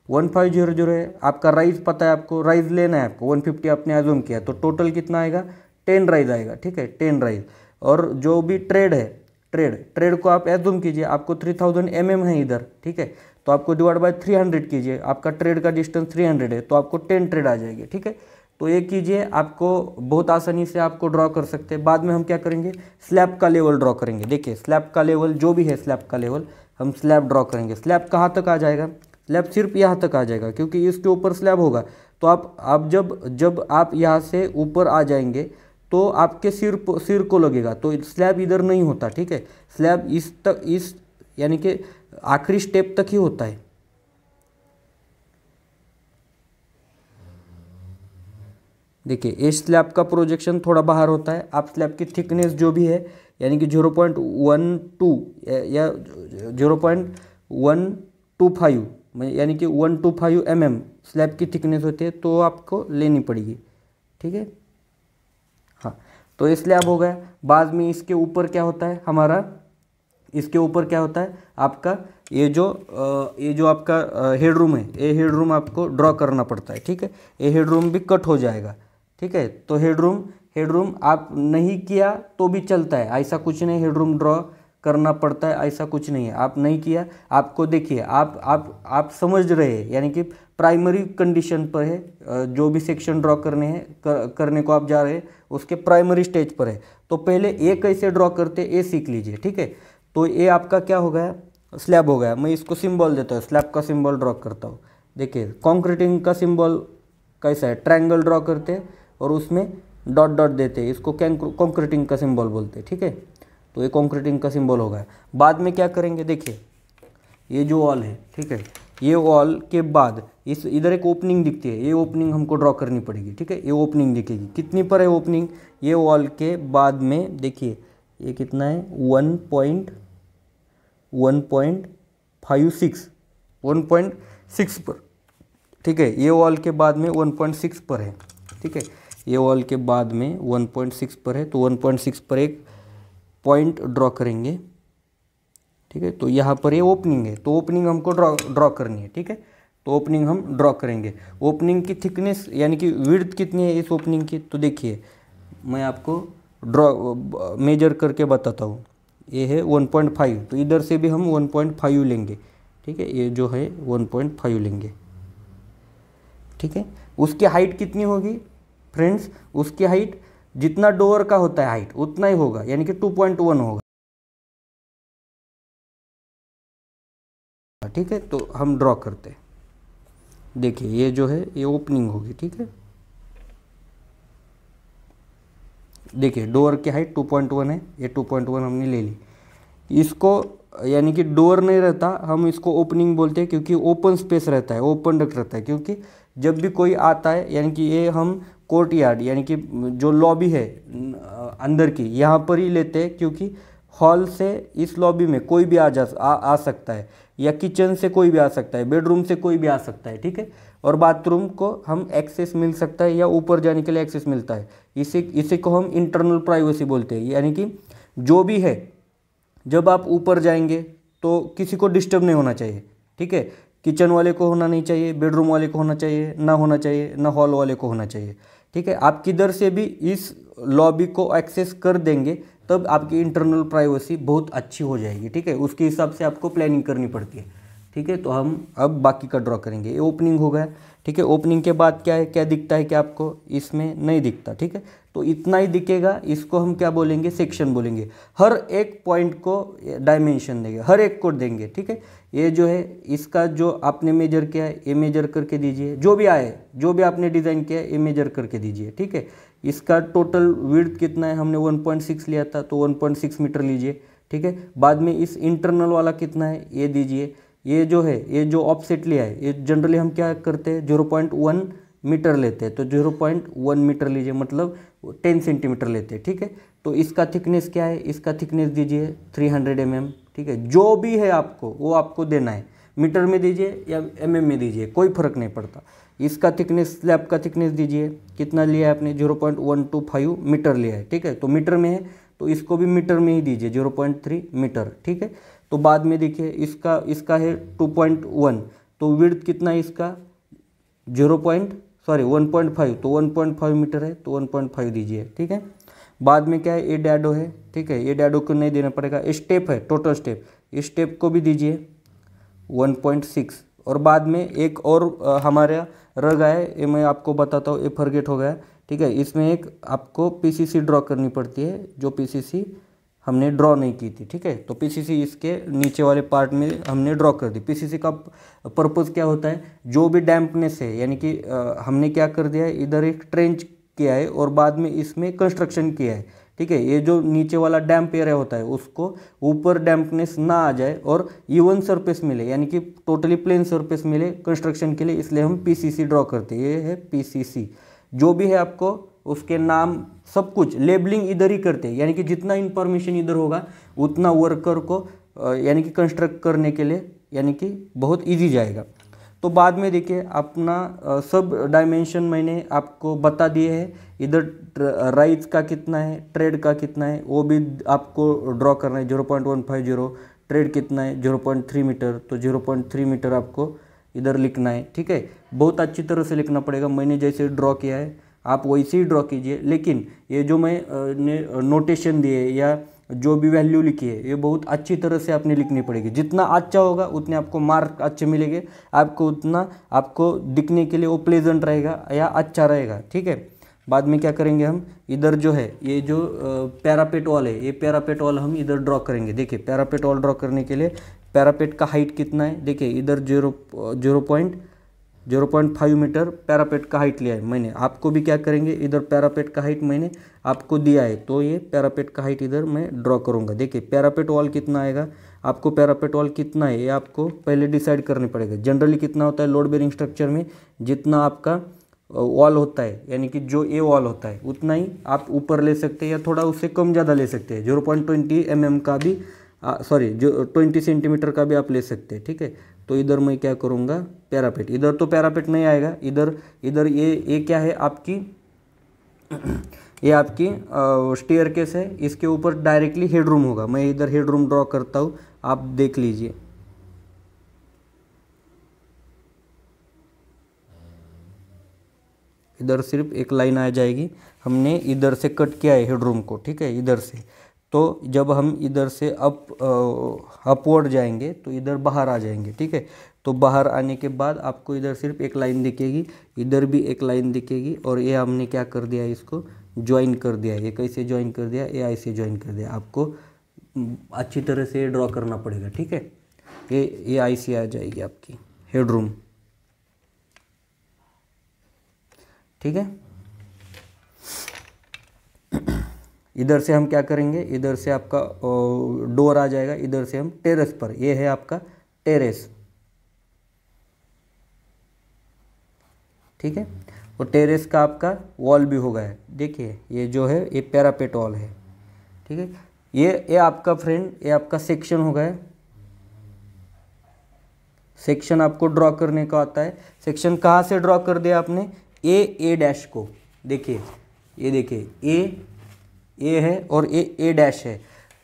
1500 है। आपका राइज पता है, आपको राइज लेना है, आपको 150 आपने एज्यूम किया, तो टोटल कितना आएगा, 10 राइज आएगा, ठीक है, 10 राइज। और जो भी ट्रेड है, ट्रेड को आप एज्यूम कीजिए, आपको 3000 mm है इधर, ठीक है। तो आपको डिवाइड बाय 300 कीजिए, आपका ट्रेड का डिस्टेंस 300 है, तो आपको 10 ट्रेड आ जाएगी, ठीक है। तो ये कीजिए, आपको बहुत आसानी से आपको ड्रॉ कर सकते हैं। बाद में हम क्या करेंगे, स्लैब का लेवल ड्रॉ करेंगे। देखिए स्लैब का लेवल जो भी है, स्लैब का लेवल हम स्लैब ड्रॉ करेंगे। स्लैब कहाँ तक आ जाएगा, स्लैब सिर्फ यहाँ तक आ जाएगा, क्योंकि इसके ऊपर स्लैब होगा। तो आप जब आप यहाँ से ऊपर आ जाएंगे तो आपके सिर को लगेगा, तो स्लैब इधर नहीं होता, ठीक है। स्लैब इस यानी कि आखिरी स्टेप तक ही होता है। देखिए इस स्लैब का प्रोजेक्शन थोड़ा बाहर होता है। आप स्लैब की थिकनेस जो भी है, यानी कि 0.12 या 0.125 यानी कि 125 mm स्लैब की थिकनेस होती है, तो आपको लेनी पड़ेगी, ठीक है। हाँ, तो ये स्लैब हो गया। बाद में इसके ऊपर क्या होता है हमारा, इसके ऊपर क्या होता है आपका, ये जो आपका हेडरूम है, ये हेडरूम आपको ड्रॉ करना पड़ता है, ठीक है। ये हेडरूम भी कट हो जाएगा, ठीक है। तो हेडरूम आप नहीं किया तो भी चलता है, ऐसा कुछ नहीं हेडरूम ड्रॉ करना पड़ता है, ऐसा कुछ नहीं है। आप नहीं किया, आपको देखिए आप समझ रहे हैं, यानी कि प्राइमरी कंडीशन पर है। जो भी सेक्शन ड्रॉ करने को आप जा रहे हैं, उसके प्राइमरी स्टेज पर है। तो पहले ये कैसे ड्रॉ करते ये सीख लीजिए, ठीक है। तो ये आपका क्या हो गया, स्लैब हो गया। मैं इसको सिंबल देता हूँ, स्लैब का सिंबल ड्रॉ करता हूँ। देखिए कंक्रीटिंग का सिंबल कैसा है, ट्रायंगल ड्रॉ करते हैं और उसमें डॉट डॉट देते हैं, इसको कंक्रीटिंग का सिंबल बोलते हैं, ठीक है। तो ये कंक्रीटिंग का सिंबल हो गया। बाद में क्या करेंगे, देखिए ये जो वॉल है, ठीक है, ये वॉल के बाद इधर एक ओपनिंग दिखती है, ये ओपनिंग हमको ड्रॉ करनी पड़ेगी, ठीक है। ये ओपनिंग दिखेगी, कितनी पर है ओपनिंग, ये वॉल के बाद में देखिए ये कितना है, 1.56 पर, ठीक है। ये वॉल के बाद में 1.6 पर है, ठीक है। ये वॉल के बाद में 1.6 पर है, तो 1.6 पर एक पॉइंट ड्रॉ करेंगे, ठीक है। तो यहाँ पर ये ओपनिंग है, तो ओपनिंग हमको ड्रॉ करनी है, ठीक है। तो ओपनिंग हम ड्रॉ करेंगे। ओपनिंग की थिकनेस यानी कि विड्थ कितनी है इस ओपनिंग की, तो देखिए मैं आपको ड्रॉ मेजर करके बताता हूँ। ये है 1.5, तो इधर से भी हम 1.5 लेंगे, ठीक है, ये जो है 1.5 लेंगे, ठीक है। उसकी हाइट कितनी होगी फ्रेंड्स, उसकी हाइट जितना डोर का होता है हाइट उतना ही होगा, यानी कि 2.1 होगा, ठीक है। तो हम ड्रॉ करते हैं, देखिए ये जो है ये ओपनिंग होगी, ठीक है। देखिए डोर की हाइट 2.1 है, ये 2.1 हमने ले ली। इसको यानी कि डोर नहीं रहता, हम इसको ओपनिंग बोलते हैं क्योंकि ओपन स्पेस रहता है, ओपन डक्ट रहता है। क्योंकि जब भी कोई आता है, यानी कि ये हम कोर्ट यार्ड यानी कि जो लॉबी है अंदर की, यहाँ पर ही लेते हैं, क्योंकि हॉल से इस लॉबी में कोई भी आ सकता है, या किचन से कोई भी आ सकता है, बेडरूम से कोई भी आ सकता है, ठीक है। और बाथरूम को हम एक्सेस मिल सकता है या ऊपर जाने के लिए एक्सेस मिलता है, इसी को हम इंटरनल प्राइवेसी बोलते हैं। यानी कि जो भी है, जब आप ऊपर जाएंगे तो किसी को डिस्टर्ब नहीं होना चाहिए, ठीक है। किचन वाले को होना नहीं चाहिए, बेडरूम वाले को होना चाहिए, ना होना चाहिए, ना हॉल वाले को होना चाहिए, ठीक है। आप किधर से भी इस लॉबी को एक्सेस कर देंगे तब आपकी इंटरनल प्राइवेसी बहुत अच्छी हो जाएगी, ठीक है। उसके हिसाब से आपको प्लानिंग करनी पड़ती है, ठीक है। तो हम अब बाकी का ड्रॉ करेंगे। ये ओपनिंग हो गया, ठीक है। ओपनिंग के बाद क्या है, क्या दिखता है कि आपको इसमें नहीं दिखता, ठीक है। तो इतना ही दिखेगा, इसको हम क्या बोलेंगे, सेक्शन बोलेंगे। हर एक पॉइंट को डायमेंशन देंगे, हर एक को देंगे, ठीक है। ये जो है इसका जो आपने मेजर किया है ये मेजर करके दीजिए, जो भी आए, जो भी आपने डिज़ाइन किया है ये मेजर करके दीजिए, ठीक है। इसका टोटल विड्थ कितना है, हमने 1.6 लिया था तो 1.6 मीटर लीजिए, ठीक है। बाद में इस इंटरनल वाला कितना है ये दीजिए। ये जो है, ये जो ऑफसेट लिया है, ये जनरली हम क्या करते हैं 0.1 मीटर लेते हैं, तो 0.1 मीटर लीजिए, मतलब 10 सेंटीमीटर लेते हैं, ठीक है। तो इसका थिकनेस क्या है, इसका थिकनेस दीजिए 300 mm, ठीक है। जो भी है आपको वो आपको देना है, मीटर में दीजिए या mm में दीजिए, कोई फर्क नहीं पड़ता। इसका थिकनेस, स्लैब का थिकनेस दीजिए, कितना लिया है आपने, 0.125 मीटर लिया है, ठीक है। तो मीटर में है तो इसको भी मीटर में ही दीजिए, 0.3 मीटर, ठीक है। तो बाद में देखिए इसका है 2.1, तो विड्थ कितना है इसका 1.5, तो 1.5 मीटर है तो 1.5 दीजिए, ठीक है। बाद में क्या है, ये डैडो है, ठीक है। ये डैडो को नहीं देना पड़ेगा। स्टेप है, टोटल स्टेप, इस स्टेप को भी दीजिए 1.6। और बाद में एक और हमारा रग है, ये मैं आपको बताता हूँ, ये फॉरगेट हो गया, ठीक है। इसमें एक आपको पीसीसी ड्रॉ करनी पड़ती है, जो पीसीसी हमने ड्रॉ नहीं की थी, ठीक है। तो पीसीसी इसके नीचे वाले पार्ट में हमने ड्रॉ कर दी। पीसीसी का पर्पज़ क्या होता है, जो भी डैम्पनेस है, यानी कि हमने क्या कर दिया है, इधर एक ट्रेंच किया है और बाद में इसमें कंस्ट्रक्शन किया है, ठीक है। ये जो नीचे वाला डैम्प एरिया होता है उसको ऊपर डैम्पनेस ना आ जाए और इवन सरफेस मिले, यानी कि टोटली प्लेन सरफेस मिले कंस्ट्रक्शन के लिए, इसलिए हम पीसीसी ड्रॉ करते हैं। ये है पीसीसी। जो भी है आपको उसके नाम सब कुछ लेबलिंग इधर ही करते हैं, यानी कि जितना इंफॉर्मेशन इधर होगा उतना वर्कर को यानी कि कंस्ट्रक्ट करने के लिए यानी कि बहुत इजी जाएगा। तो बाद में देखिए अपना सब डायमेंशन मैंने आपको बता दिए हैं। इधर राइज का कितना है, ट्रेड का कितना है, वो भी आपको ड्रॉ करना है, 0.150। ट्रेड कितना है 0.3 मीटर, तो 0.3 मीटर आपको इधर लिखना है, ठीक है। बहुत अच्छी तरह से लिखना पड़ेगा, मैंने जैसे ड्रॉ किया है आप वैसे ही ड्रॉ कीजिए। लेकिन ये जो मैं नोटेशन दिए या जो भी वैल्यू लिखी है ये बहुत अच्छी तरह से आपने लिखनी पड़ेगी। जितना अच्छा होगा उतने आपको मार्क अच्छे मिलेंगे, आपको उतना आपको दिखने के लिए वो प्लेजेंट रहेगा या अच्छा रहेगा, ठीक है। बाद में क्या करेंगे हम, इधर जो है ये जो पैरापेट वॉल है, ये पैरापेट वॉल हम इधर ड्रॉ करेंगे। देखिए पैरापेट वॉल ड्रॉ करने के लिए पैरापेट का हाइट कितना है, देखिए इधर 0.5 मीटर पैरापेट का हाइट लिया है मैंने। आपको भी क्या करेंगे, इधर पैरापेट का हाइट मैंने आपको दिया है तो ये पैरापेट का हाइट इधर मैं ड्रॉ करूँगा। देखिए पैरापेट वॉल कितना आएगा, आपको पैरापेट वॉल कितना है ये आपको पहले डिसाइड करनी पड़ेगा। जनरली कितना होता है लोड बेरिंग स्ट्रक्चर में, जितना आपका वॉल होता है यानी कि जो ए वॉल होता है उतना ही आप ऊपर ले सकते हैं या थोड़ा उससे कम ज़्यादा ले सकते हैं। 0.20 mm का भी जो 20 सेंटीमीटर का भी आप ले सकते हैं, ठीक है। तो इधर मैं क्या करूँगा, पैरापेट, इधर तो पैरापेट नहीं आएगा, इधर इधर ये क्या है आपकी ये आपकी स्टेयरकेस है, इसके ऊपर डायरेक्टली हेडरूम होगा। मैं इधर हेडरूम ड्रॉ करता हूँ, आप देख लीजिए। इधर सिर्फ एक लाइन आ जाएगी। हमने इधर से कट किया है हेडरूम को, ठीक है, इधर से। तो जब हम इधर से अपवर्ड जाएंगे तो इधर बाहर आ जाएंगे, ठीक है। तो बाहर आने के बाद आपको इधर सिर्फ एक लाइन दिखेगी, इधर भी एक लाइन दिखेगी, और ये हमने क्या कर दिया, इसको ज्वाइन कर दिया। ये कैसे ज्वाइन कर दिया, ये ऐसे ज्वाइन कर दिया। आपको अच्छी तरह से ड्रॉ करना पड़ेगा, ठीक है। ये ऐसी आ जाएगी आपकी हेडरूम, ठीक है। इधर से हम क्या करेंगे, इधर से आपका डोर आ जाएगा, इधर से हम टेरेस पर, ये है आपका टेरेस, ठीक है। और टेरेस का आपका वॉल भी होगा, देखिए ये जो है ये पैरापेट वॉल है, ठीक है। ये आपका फ्रेंड, ये आपका सेक्शन होगा। सेक्शन आपको ड्रॉ करने का आता है। सेक्शन कहाँ से ड्रॉ कर दिया आपने, ए डैश को, देखिए ये देखिए ए है और ए डैश है।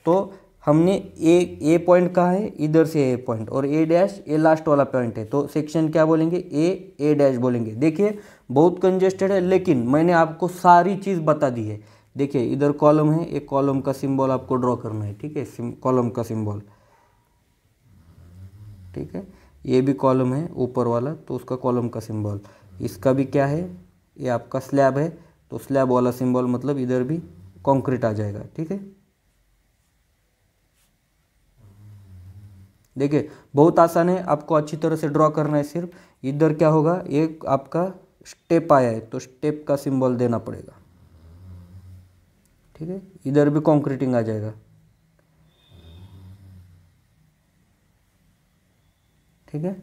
तो हमने ए पॉइंट कहाँ है, इधर से ए पॉइंट, और ए डैश ये लास्ट वाला पॉइंट है। तो सेक्शन क्या बोलेंगे, ए डैश बोलेंगे। देखिए बहुत कंजेस्टेड है, लेकिन मैंने आपको सारी चीज़ बता दी है। देखिए इधर कॉलम है, एक कॉलम का सिंबल आपको ड्रॉ करना है, ठीक है, कॉलम का सिंबल, ठीक है। ये भी कॉलम है ऊपर वाला, तो उसका कॉलम का सिंबल। इसका भी क्या है, ये आपका स्लैब है, तो स्लैब वाला सिंबल मतलब इधर भी कंक्रीट आ जाएगा, ठीक है। देखिए बहुत आसान है, आपको अच्छी तरह से ड्रॉ करना है। सिर्फ इधर क्या होगा, एक आपका स्टेप आया है, तो स्टेप का सिंबल देना पड़ेगा, ठीक है। इधर भी कंक्रीटिंग आ जाएगा, ठीक है।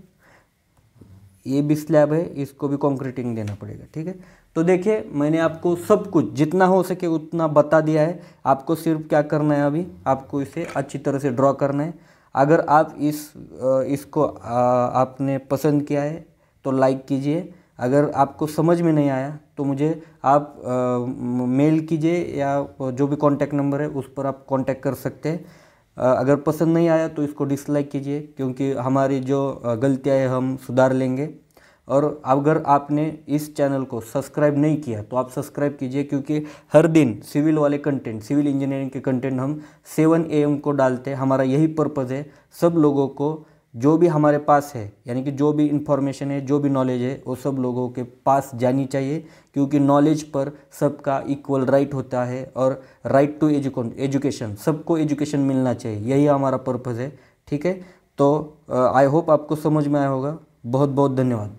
ये भी स्लैब है, इसको भी कंक्रीटिंग देना पड़ेगा, ठीक है। तो देखिए मैंने आपको सब कुछ जितना हो सके उतना बता दिया है। आपको सिर्फ क्या करना है, अभी आपको इसे अच्छी तरह से ड्रॉ करना है। अगर आप इसको आपने पसंद किया है तो लाइक कीजिए। अगर आपको समझ में नहीं आया तो मुझे आप मेल कीजिए, या जो भी कॉन्टैक्ट नंबर है उस पर आप कॉन्टैक्ट कर सकते हैं। अगर पसंद नहीं आया तो इसको डिसलाइक कीजिए, क्योंकि हमारी जो गलतियाँ हैं हम सुधार लेंगे। और अगर आपने इस चैनल को सब्सक्राइब नहीं किया तो आप सब्सक्राइब कीजिए, क्योंकि हर दिन सिविल वाले कंटेंट, सिविल इंजीनियरिंग के कंटेंट हम 7 AM को डालते हैं। हमारा यही पर्पज़ है, सब लोगों को जो भी हमारे पास है, यानी कि जो भी इंफॉर्मेशन है, जो भी नॉलेज है, वो सब लोगों के पास जानी चाहिए, क्योंकि नॉलेज पर सबका इक्वल राइट होता है, और राइट टू एजुकेशन, सबको एजुकेशन मिलना चाहिए, यही हमारा पर्पज़ है, ठीक है। तो आई होप आपको समझ में आया होगा। बहुत बहुत धन्यवाद।